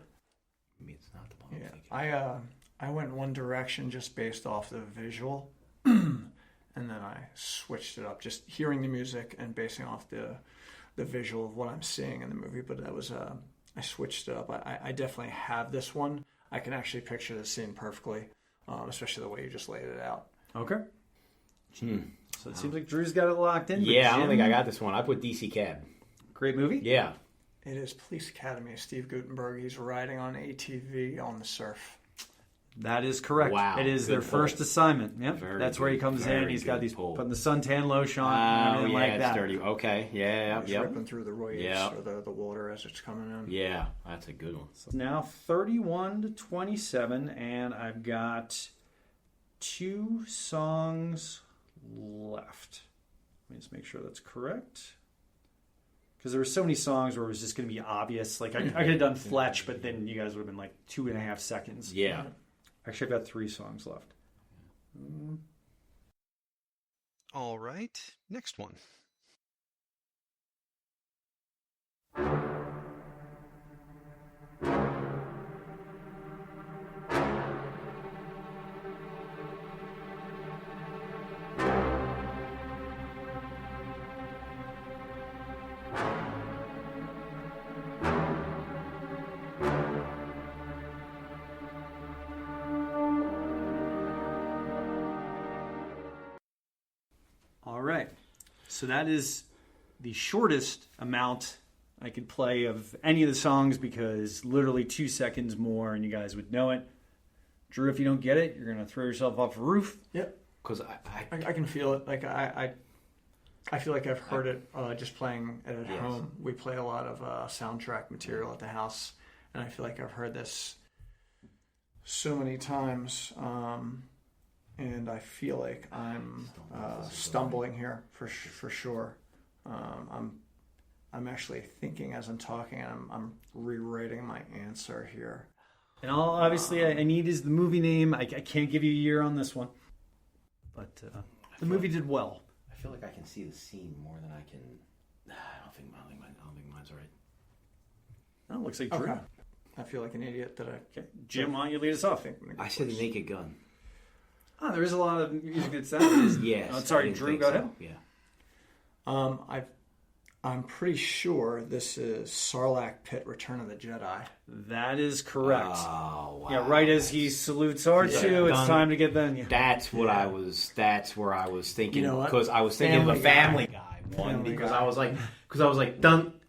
Maybe it's not the one. Yeah, I went one direction just based off the visual, and then I switched it up, just hearing the music and basing off the visual of what I'm seeing in the movie. But that was I switched it up. I definitely have this one. I can actually picture the scene perfectly, especially the way you just laid it out. Okay. So it seems like Drew's got it locked in. but Yeah, I don't Jim, think I got this one. I put DC Cab. Great movie. Yeah. It is Police Academy. Steve Guttenberg. He's riding on ATV on the surf. That is correct. Wow, It is good their pull. first assignment. Yep. Very That's where he good, comes in. very He's got good these pull. putting the suntan lotion on and Oh, everything yeah, like it's that. dirty. Okay, yeah, He's yep. ripping through the waves Yeah. or the water as it's coming in. Yeah, that's a good one. Now 31 to 27, and I've got 2 songs left. Let me just make sure that's correct. Because there were so many songs where it was just going to be obvious. Like, I could have done Fletch, but then you guys would have been like 2.5 seconds. Yeah. Actually, I've got 3 songs left. All right, next one. All right. So that is the shortest amount I could play of any of the songs because literally 2 seconds more and you guys would know it. Drew, if you don't get it, you're going to throw yourself off a roof. Yep. Because I can feel it. Like I feel like I've heard it just playing it at home. We play a lot of soundtrack material at the house, and I feel like I've heard this so many times. And I feel like I'm stumbling here for sure. I'm actually thinking as I'm talking, and I'm rewriting my answer here. And all obviously I need is the movie name. I can't give you a year on this one. But the movie did well. I feel like I can see the scene more than I can. I don't think mine's right. Oh, looks like Drew. Okay. I feel like an idiot that I. Okay. Jim, why don't you lead us off? I said the Naked Gun. Oh, there is a lot of music that's that. Yes. Oh, sorry, I didn't Drew, think go so. ahead. Yeah. I'm pretty sure this is Sarlacc Pit: Return of the Jedi. That is correct. Oh, wow. Yeah, right as he salutes R2, it's Done. time to get them. Yeah. That's what I was. That's where I was thinking. You know what? Because I was thinking of a Family Guy one. Family Because Guy. I was like, dun.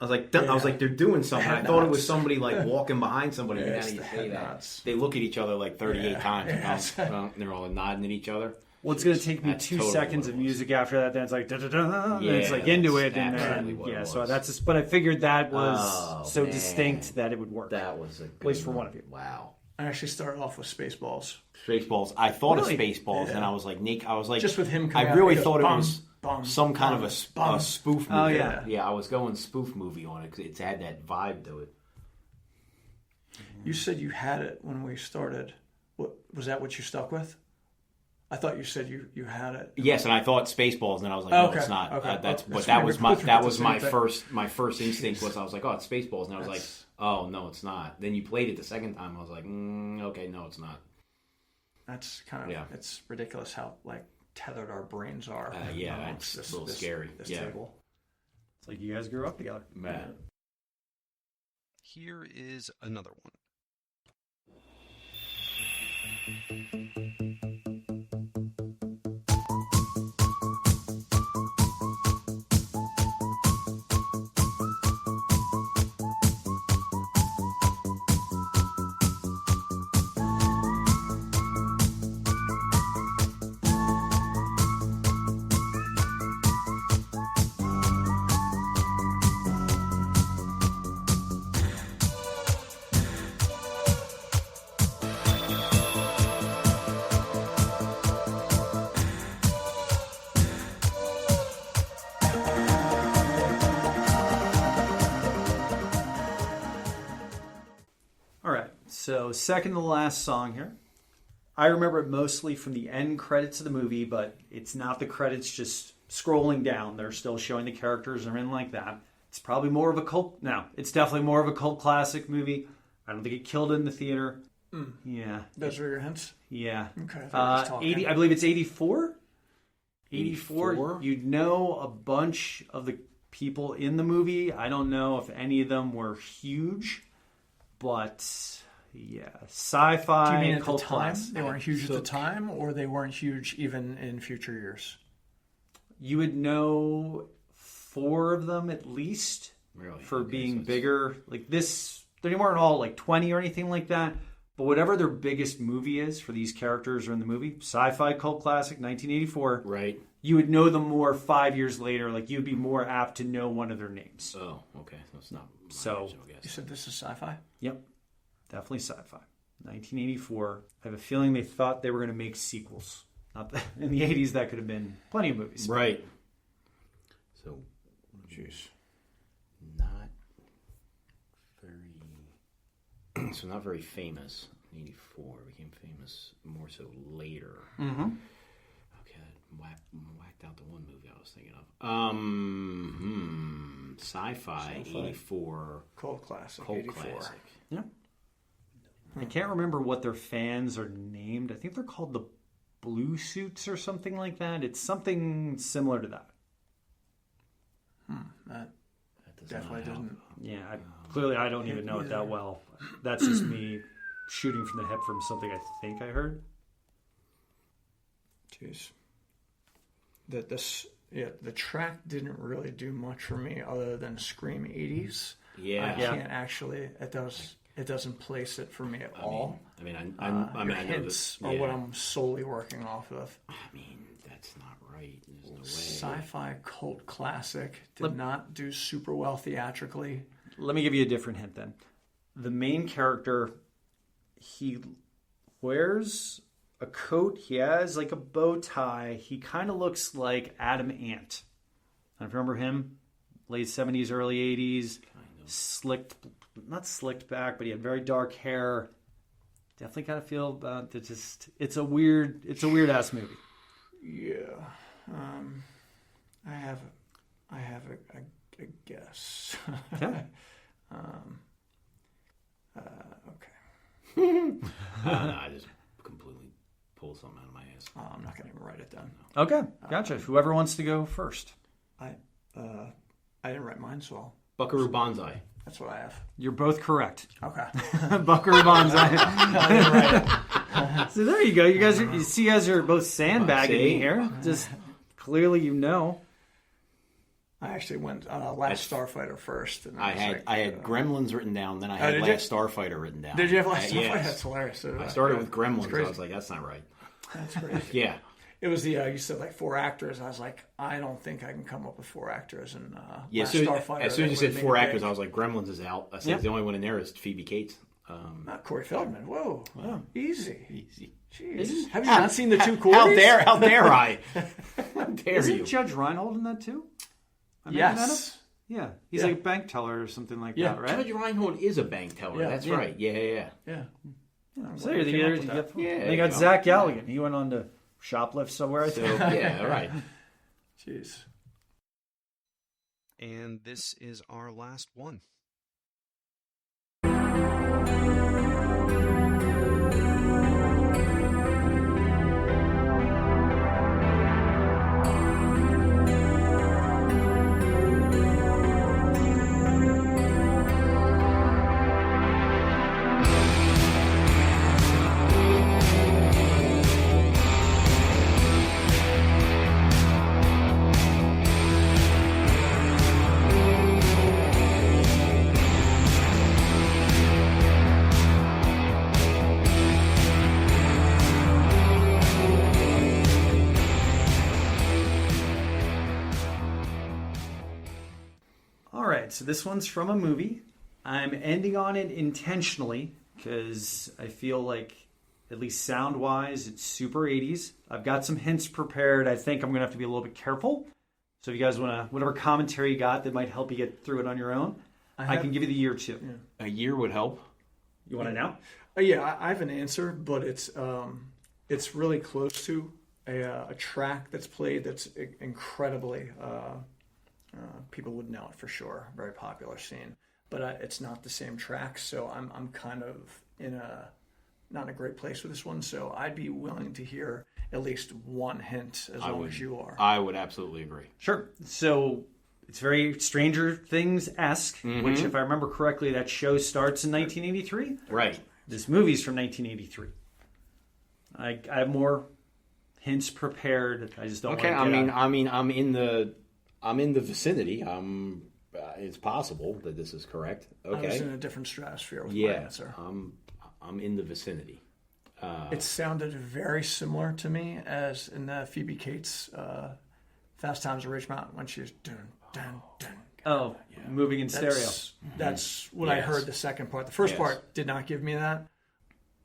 I was like, dun. I was like, they're doing something. I thought it was somebody like walking behind somebody. And Yes, now you the say head that. nods. They look at each other like 38 Yeah. times. Yes. Well, they're all nodding at each other. Well, it's going to take me That's 2 totally seconds what of it was. music after that. Then it's like, da-da-da, and Yeah, it's like into that's it. And absolutely then, what it yeah, was. so that's just, but I figured that was Oh, so man. distinct that it would work. That was a good least for one of you. Wow. I actually started off with Spaceballs. Spaceballs. I thought Really? of Spaceballs, Yeah. and I was like, Nick. I was like, Just with him coming I out, really he goes, thought it bum, was bum, some kind bum, of a bum. spoof movie. Oh, yeah. Yeah, I was going spoof movie on it because it's had that vibe to it. You said you had it when we started. What was that? What you stuck with? I thought you said you had it. Yes, and I thought Spaceballs, and then I was like, no, Okay, it's not. okay. That's That's but that fine. was We my both that wrote was the my same thing. first instinct was I was like, oh, it's Spaceballs, and I was like, oh no, it's not. Then you played it the second time, I was like, okay, no, it's not. That's kind of Yeah. it's ridiculous how like tethered our brains are. Yeah, amongst it's a little scary. This Yeah. table. It's like you guys grew up together. Man. Here is another one. All right. So second to last song here. I remember it mostly from the end credits of the movie, but it's not the credits just scrolling down. They're still showing the characters and everything like that. It's probably more of a cult. No, it's definitely more of a cult classic movie. I don't think it killed it in the theater. Yeah. Those are your hints? Yeah. Okay. I 80. I believe it's 84. 84. 84? You'd know a bunch of the people in the movie. I don't know if any of them were huge, but yeah, sci-fi. Do you mean at the cult time? classic. They weren't huge at the time, or they weren't huge even in future years? You would know 4 of them at least Really? for Okay, being so it's- bigger. Like this, they weren't all like 20 or anything like that. But whatever their biggest movie is for these characters are in the movie, sci-fi cult classic, 1984. Right. You would know them more 5 years later. Like you'd be more apt to know one of their names. Oh, okay. So it's not. So- age, I You guess. said this is sci-fi? Yep, definitely sci-fi. 1984. I have a feeling they thought they were going to make sequels. Not that, in the 80s, that could have been plenty of movies. Right. So, Jeez. not very. So not very famous. 84 became famous more so later. Mm-hmm. Okay, whacked out the one movie I was thinking of. Sci-fi. 84 Cult classic. cult 84. classic. Yeah. I can't remember what their fans are named. I think they're called the Blue Suits or something like that. It's something similar to that. That That does definitely not help. didn't. Yeah, clearly I don't even know it that well. That's just me shooting from the hip from something I think I heard. Jeez. The track didn't really do much for me other than Scream 80s. Yeah. I can't actually. It doesn't place it for me at all. I mean, I Your know hints this. are Yeah. what I'm solely working off of. I mean, that's not right. There's no way. Sci-fi cult classic did not do super well theatrically. Let me give you a different hint then. The main character, he wears a coat. He has like a bow tie. He kind of looks like Adam Ant. I remember him, late 70s, early 80s. Slicked, not slicked back, but he had very dark hair. Definitely kind of feel about it. It's a weird ass movie. Yeah. I have a guess. Yeah. Okay. I just completely pulled something out of my ass. I'm not going to even write it down. Okay, gotcha. Whoever wants to go first. I didn't write mine, so Buckaroo Banzai. that's what I have. You're both correct. Okay. Buckaroo Banzai. So there you go. You guys are both sandbagging me here. Just clearly you know. I actually went Last Starfighter first. And I had Gremlins written down, then I had did Last you? Starfighter written down. Did you have Last Starfighter? Yes. That's hilarious. So did I started Yeah. with Gremlins. That's crazy. I was like, that's not right. That's crazy. Yeah. It was you said like 4 actors. I was like, I don't think I can come up with 4 actors. And Yeah. Last So, Starfighter, as soon as you that said would've 4 made it actors, big. I was like, Gremlins is out. I said Yeah. the only one in there is Phoebe Cates. Not Corey Feldman. Whoa. Easy. Easy. Jeez. Have you not seen the 2 Corys? How dare I? How dare Isn't you? Judge Reinhold in that too? Am I making that up? Yes. Yeah. He's like a bank teller or something like Yeah. that, right? Judge Reinhold is a bank teller. Yeah. That's Yeah. right. Yeah. Yeah. So you came up with that. Yeah, they got you know. Zach Galligan. He went on to shoplift somewhere. I So think. yeah, all right. Jeez. And this is our last one. All right, so this one's from a movie. I'm ending on it intentionally because I feel like, at least sound-wise, it's super 80s. I've got some hints prepared. I think I'm going to have to be a little bit careful. So if you guys want to, whatever commentary you got that might help you get through it on your own, I can give you the year too. A year would help. You want to know? Yeah, I have an answer, but it's It's really close to a track that's played that's incredibly, people would know it for sure, very popular scene. But it's not the same track, so I'm kind of not in a great place with this one. So I'd be willing to hear at least one hint as long as you are. I would absolutely agree. Sure. So it's very Stranger Things-esque, which, if I remember correctly, that show starts in 1983. Right. This movie's from 1983. I have more hints prepared. I just don't. Okay. want to I'm in the vicinity. It's possible that this is correct. Okay. I was in a different stratosphere with my answer. I'm in the vicinity. It sounded very similar to me as in the Phoebe Cates Fast Times at Ridgemont when she was dun dun dun. Moving in stereo. That's what I heard the second part. The first part did not give me that.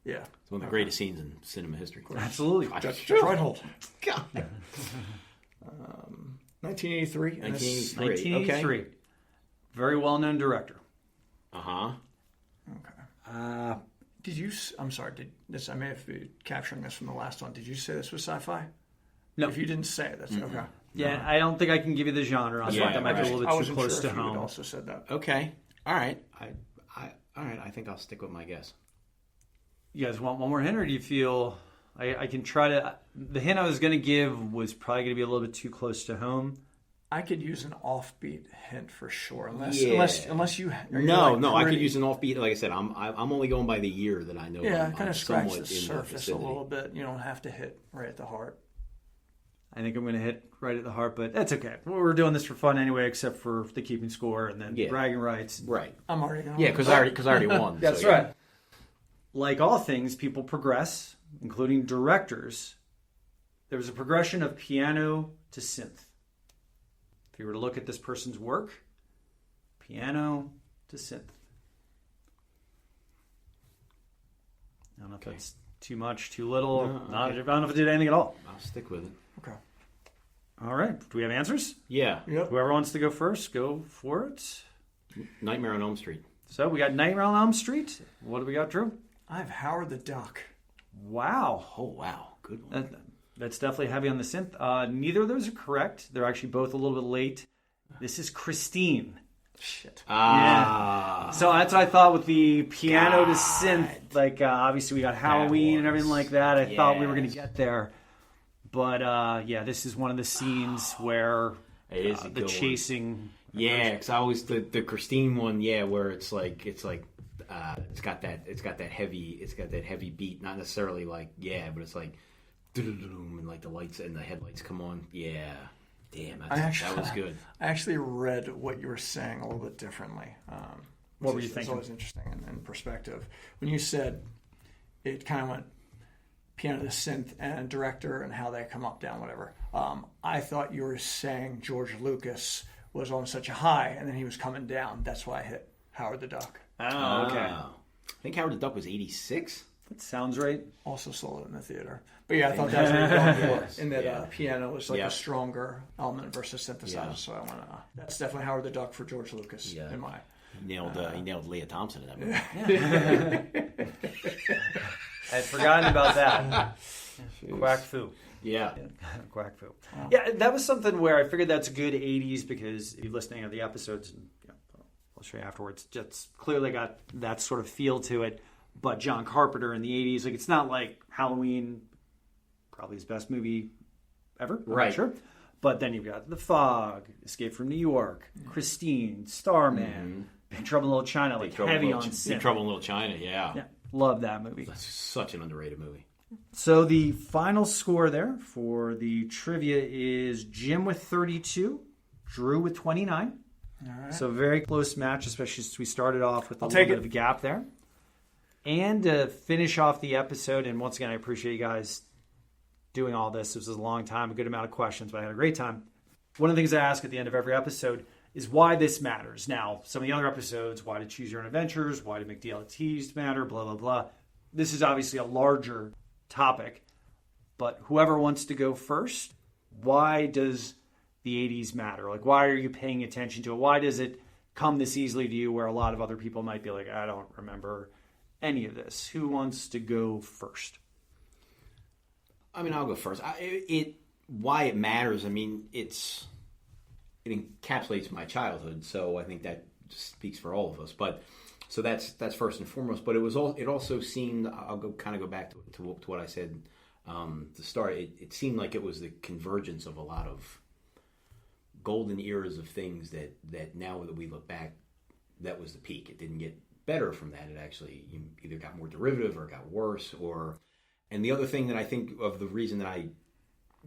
Yeah. It's one of the greatest scenes in cinema history. Absolutely. Judge Reinhold. God. 1983. 1983. Okay. Very well-known director. Uh-huh. Okay. Did you? I'm sorry. I may have been capturing this from the last one. Did you say this was sci-fi? No. If you didn't say it, that's okay. Yeah, I don't think I can give you the genre. I thought that might be a little bit too close to home. You would also said that. Okay. All right. All right. I think I'll stick with my guess. You guys want one more hint, or do you feel I can try to? The hint I was going to give was probably going to be a little bit too close to home. I could use an offbeat hint for sure, unless you. No, I could use an offbeat. Like I said, I'm only going by the year that I know. Yeah, kind of scratch the surface a little bit. You don't have to hit right at the heart. I think I'm going to hit right at the heart, but that's okay. We're doing this for fun anyway, except for the keeping score and then bragging rights. Right. I'm already going. Yeah, because I already won. That's right. Like all things, people progress, including directors. There was a progression of piano to synth. If you were to look at this person's work, piano to synth. I don't know if that's too much, too little. No, I don't know if it did anything at all. I'll stick with it. Okay. All right. Do we have answers? Yeah. Yep. Whoever wants to go first, go for it. Nightmare on Elm Street. So we got Nightmare on Elm Street. What do we got, Drew? I have Howard the Duck. Wow. Oh, wow. Good one. That's definitely heavy on the synth. Neither of those are correct. They're actually both a little bit late. This is Christine. Shit. Yeah. So that's what I thought with the piano to synth. Like, obviously we got Halloween and everything like that. I thought we were going to get there. But, yeah, this is one of the scenes where it is the chasing. Yeah, because I always the Christine one. Yeah, where it's like it's got that heavy beat. Not necessarily like but it's like and like the lights and the headlights come on. Yeah, damn, that was good. I actually read what you were saying a little bit differently. What were you thinking? It's always interesting in perspective. When you said it kind of went piano to synth and director and how they come up, down, whatever. I thought you were saying George Lucas was on such a high and then he was coming down. That's why I hit Howard the Duck. Oh, okay. I think Howard the Duck was 86. That sounds right. Also saw it in the theater. But yeah, I thought that was what you were going for. And that piano was like Yeah. a stronger element versus synthesizer. Yeah. So I want to. That's definitely Howard the Duck for George Lucas in my. He nailed Leah Thompson in that movie. I had forgotten about that. Quack Fu. Yeah. Quack Fu. Yeah, that was something where I figured that's good 80s because if you're listening to the episodes, and, I'll show you afterwards, it's clearly got that sort of feel to it. But John Carpenter in the 80s, like it's not like Halloween, probably his best movie ever. I'm not sure. But then you've got The Fog, Escape from New York, Christine, Starman, Big Trouble in Little China, like heavy on synth. Big Trouble in Little China, Yeah, love that movie. That's such an underrated movie. So the final score there for the trivia is Jim with 32, Drew with 29. All right. So very close match, especially since we started off with a little bit of a gap there. And to finish off the episode, and once again, I appreciate you guys doing all this. This was a long time, a good amount of questions, but I had a great time. One of the things I ask at the end of every episode is why this matters. Now, some of the other episodes, why to choose your own adventures, why to make DLTs matter, blah, blah, blah. This is obviously a larger topic, but whoever wants to go first, why does the 80s matter? Like, why are you paying attention to it? Why does it come this easily to you where a lot of other people might be like, I don't remember any of this? Who wants to go first? I mean, I'll go first. Why it matters, I mean, it encapsulates my childhood, so I think that speaks for all of us. But so that's first and foremost. But it also seemed, I'll go back to what I said to start. It seemed like it was the convergence of a lot of golden eras of things that now that we look back, that was the peak. It didn't get better from that. It actually either got more derivative or got worse. And the other thing that I think of the reason that I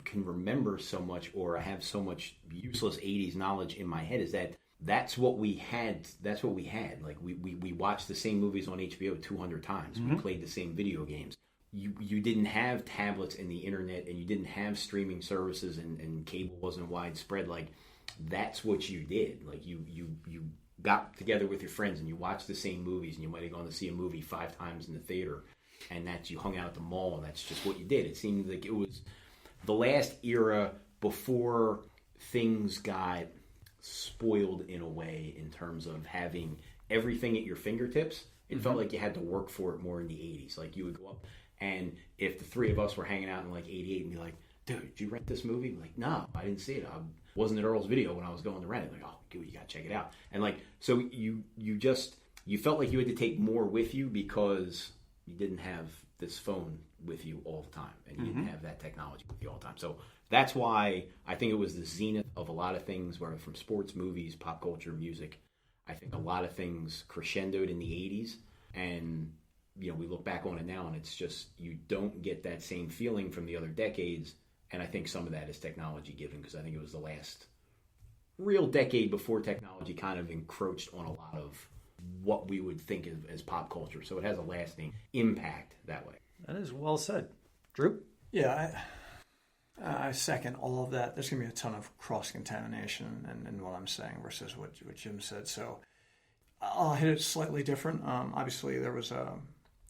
can remember so much, or I have so much useless 80s knowledge in my head, is that's what we had. That's what we had. Like we watched the same movies on HBO 200 times. We played the same video games. You didn't have tablets and the internet, and you didn't have streaming services, and cable wasn't widespread. Like, that's what you did. Like you got together with your friends and you watched the same movies, and you might have gone to see a movie 5 times in the theater, and that you hung out at the mall, and that's just what you did. It seemed like it was the last era before things got spoiled in a way in terms of having everything at your fingertips. It felt like you had to work for it more in the 80s. Like, you would go up, and if the three of us were hanging out in like 88 and be like, dude, did you rent this movie? I'm like, no, I didn't see it. I wasn't at Earl's Video when I was going to rent it. Like, oh, dude, you got to check it out. And like, so you felt like you had to take more with you because you didn't have this phone with you all the time, and you didn't have that technology with you all the time. So that's why I think it was the zenith of a lot of things, where from sports, movies, pop culture, music. I think a lot of things crescendoed in the 80s, and we look back on it now, and it's just, you don't get that same feeling from the other decades. And I think some of that is technology given, because I think it was the last real decade before technology kind of encroached on a lot of what we would think of as pop culture. So it has a lasting impact that way. That is well said. Drew? Yeah, I second all of that. There's going to be a ton of cross-contamination in what I'm saying versus what Jim said. So I'll hit it slightly different. Obviously, there was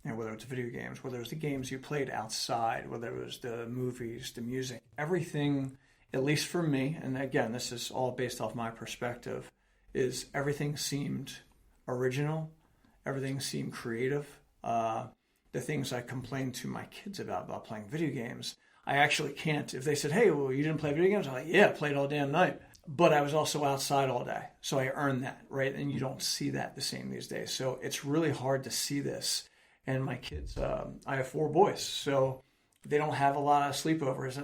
whether it's video games, whether it was the games you played outside, whether it was the movies, the music, everything, at least for me, and again, this is all based off my perspective, is everything seemed original, everything seemed creative. The things I complained to my kids about playing video games, I actually can't. If they said, hey, well, you didn't play video games? I'm like, yeah, I played all damn night. But I was also outside all day, so I earned that, right? And you don't see that the same these days. So it's really hard to see this. And my kids, I have 4 boys, so they don't have a lot of sleepovers.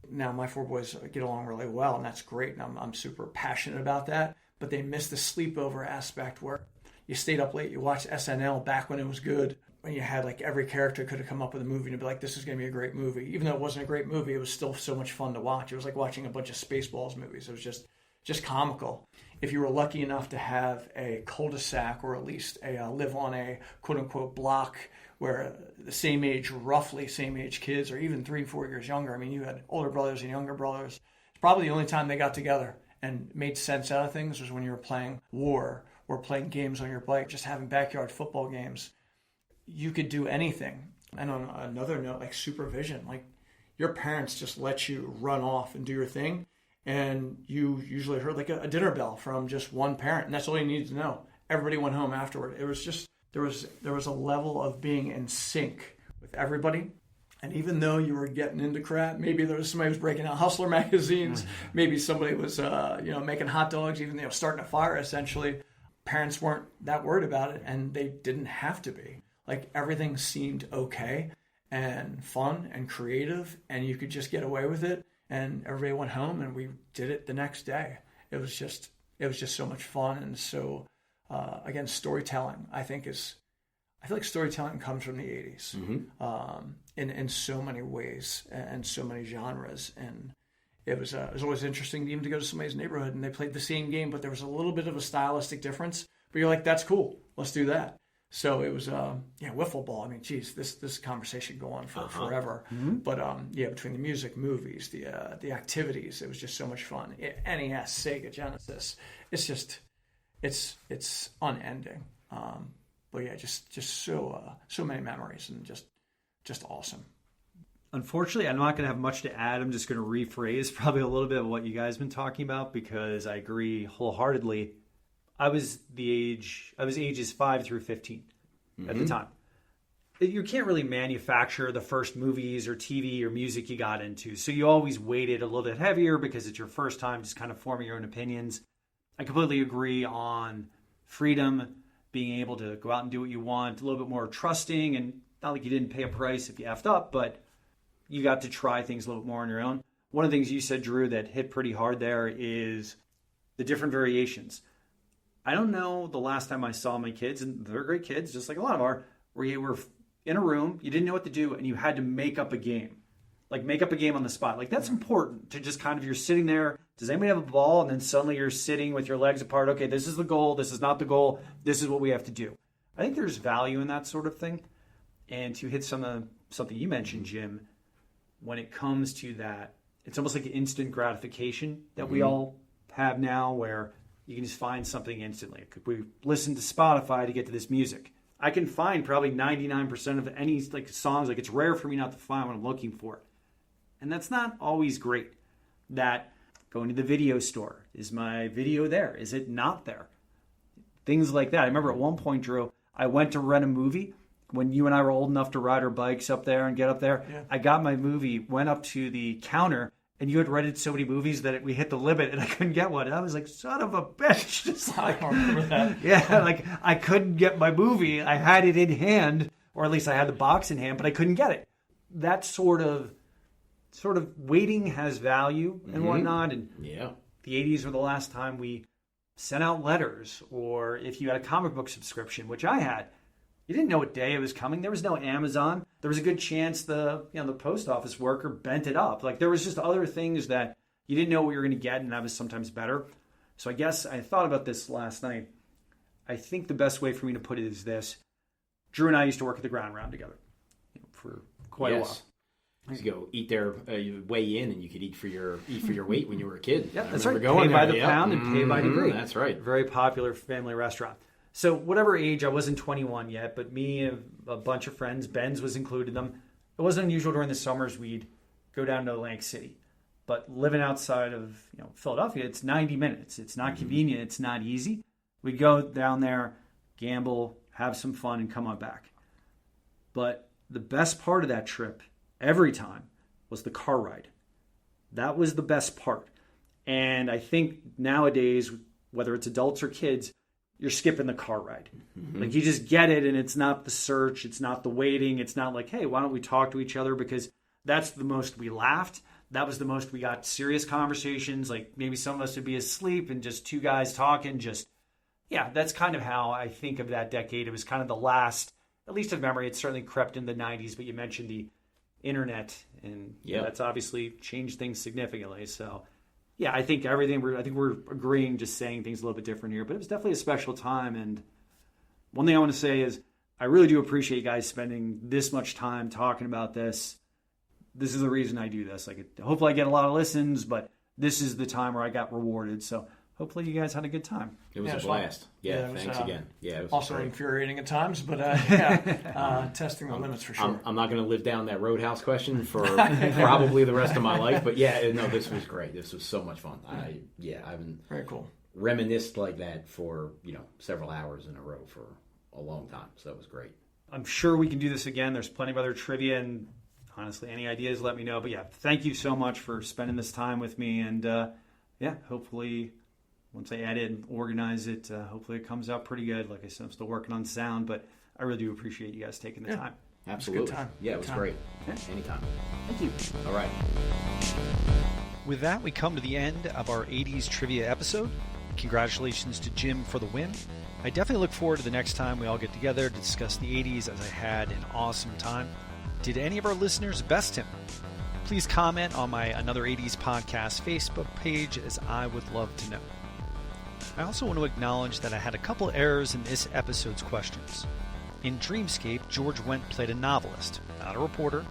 Now my 4 boys get along really well, and that's great. And I'm super passionate about that. But they miss the sleepover aspect, where you stayed up late, you watched SNL back when it was good, when you had like every character could have come up with a movie and be like, this is going to be a great movie. Even though it wasn't a great movie, it was still so much fun to watch. It was like watching a bunch of Spaceballs movies. It was just comical. If you were lucky enough to have a cul-de-sac, or at least live on a quote-unquote block where the roughly same age kids, or even 3-4 years younger. I mean, you had older brothers and younger brothers. It's probably the only time they got together and made sense out of things was when you were playing war or playing games on your bike, just having backyard football games. You could do anything. And on another note, like supervision, like your parents just let you run off and do your thing. And you usually heard like a dinner bell from just one parent, and that's all you needed to know. Everybody went home afterward. It was just, there was a level of being in sync with everybody. And even though you were getting into crap, maybe there was somebody who was breaking out Hustler magazines, maybe somebody was making hot dogs, even starting a fire essentially. Parents weren't that worried about it, and they didn't have to be. Like, everything seemed okay and fun and creative, and you could just get away with it. And everybody went home, and we did it the next day. It was just so much fun. And so, again, storytelling, I feel like storytelling comes from the 80s in so many ways and so many genres. And it was always interesting even to go to somebody's neighborhood and they played the same game, but there was a little bit of a stylistic difference. But you're like, that's cool. Let's do that. So it was, wiffle ball. I mean, geez, this conversation go on for forever. But between the music, movies, the activities, it was just so much fun. NES, Sega, Genesis, it's unending. But yeah, just so many memories and just awesome. Unfortunately, I'm not going to have much to add. I'm just going to rephrase probably a little bit of what you guys have been talking about, because I agree wholeheartedly. I was ages 5 through 15 at the time. you can't really manufacture the first movies or TV or music you got into. So you always weighted a little bit heavier because it's your first time just kind of forming your own opinions. I completely agree on freedom, being able to go out and do what you want, a little bit more trusting, and not like you didn't pay a price if you effed up, but you got to try things a little bit more on your own. One of the things you said, Drew, that hit pretty hard there is the different variations. I don't know the last time I saw my kids, and they're great kids, just like a lot of our, where you were in a room, you didn't know what to do, and you had to make up a game. Like, make up a game on the spot. Like, that's important to just kind of, you're sitting there, does anybody have a ball? And then suddenly you're sitting with your legs apart. Okay, this is the goal. This is not the goal. This is what we have to do. I think there's value in that sort of thing. And to hit something you mentioned, Jim, when it comes to that, it's almost like instant gratification that we all have now, where you can just find something instantly. We listen to Spotify to get to this music. I can find probably 99% of any like songs. Like, it's rare for me not to find what I'm looking for. And that's not always great. That going to the video store, is my video there? Is it not there? Things like that. I remember at one point, Drew, I went to rent a movie when you and I were old enough to ride our bikes up there and get up there. Yeah. I got my movie, went up to the counter, and you had rented so many movies that we hit the limit and I couldn't get one. And I was like, son of a bitch. Just like, I remember that. Yeah, like I couldn't get my movie. I had it in hand, or at least I had the box in hand, but I couldn't get it. That sort of waiting has value and whatnot. And yeah, the 80s were the last time we sent out letters, or if you had a comic book subscription, which I had, you didn't know what day it was coming. There was no Amazon. There was a good chance the post office worker bent it up. Like, there was just other things that you didn't know what you were going to get, and that was sometimes better. So I guess I thought about this last night. I think the best way for me to put it is this. Drew and I used to work at the Ground Round together for quite a while. You go eat there, you weigh in, and you could eat for your weight when you were a kid. Yeah, that's right. Pay by the pound and pay by degree. That's right. Very popular family restaurant. So whatever age, I wasn't 21 yet, but me and a bunch of friends, Ben's was included in them. It wasn't unusual during the summers we'd go down to Atlantic City. But living outside of Philadelphia, it's 90 minutes. It's not convenient. It's not easy. We'd go down there, gamble, have some fun, and come on back. But the best part of that trip, every time, was the car ride. That was the best part. And I think nowadays, whether it's adults or kids, you're skipping the car ride. Like, you just get it, and it's not the search, it's not the waiting, it's not like, hey, why don't we talk to each other? Because that's the most we laughed. That was the most we got serious conversations. Like, maybe some of us would be asleep and just two guys talking. That's kind of how I think of that decade. It was kind of the last, at least of memory. It certainly crept in the 90s, but you mentioned the internet, and that's obviously changed things significantly. So, yeah, I think we're agreeing, just saying things a little bit different here, but it was definitely a special time. And one thing I want to say is I really do appreciate you guys spending this much time talking about this. This is the reason I do this. Like, hopefully I get a lot of listens, but this is the time where I got rewarded. So hopefully you guys had a good time. It was a blast. Yeah, thanks again. Yeah, it was also great. Infuriating at times, but testing the limits for sure. I'm not going to live down that Roadhouse question for probably the rest of my life, but this was great. This was so much fun. I've been very cool. Reminisced like that for several hours in a row for a long time. So that was great. I'm sure we can do this again. There's plenty of other trivia, and honestly, any ideas, let me know. But thank you so much for spending this time with me, and hopefully, once I edit and organize it, hopefully it comes out pretty good. Like I said, I'm still working on sound, but I really do appreciate you guys taking the time. Absolutely. It was a good time. Yeah, it was great. Anytime. Thank you. All right. With that, we come to the end of our 80s trivia episode. Congratulations to Jim for the win. I definitely look forward to the next time we all get together to discuss the 80s, as I had an awesome time. Did any of our listeners best him? Please comment on my Another 80s Podcast Facebook page, as I would love to know. I also want to acknowledge that I had a couple errors in this episode's questions. In Dreamscape, George Wendt played a novelist, not a reporter.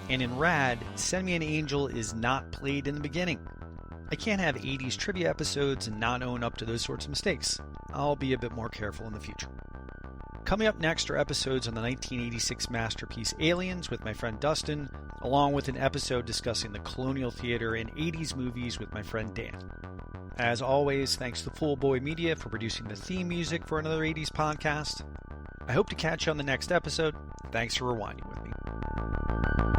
And in Rad, Send Me an Angel is not played in the beginning. I can't have 80s trivia episodes and not own up to those sorts of mistakes. I'll be a bit more careful in the future. Coming up next are episodes on the 1986 masterpiece Aliens with my friend Dustin, along with an episode discussing the Colonial Theater and 80s movies with my friend Dan. As always, thanks to Full Boy Media for producing the theme music for Another 80s Podcast. I hope to catch you on the next episode. Thanks for rewinding with me.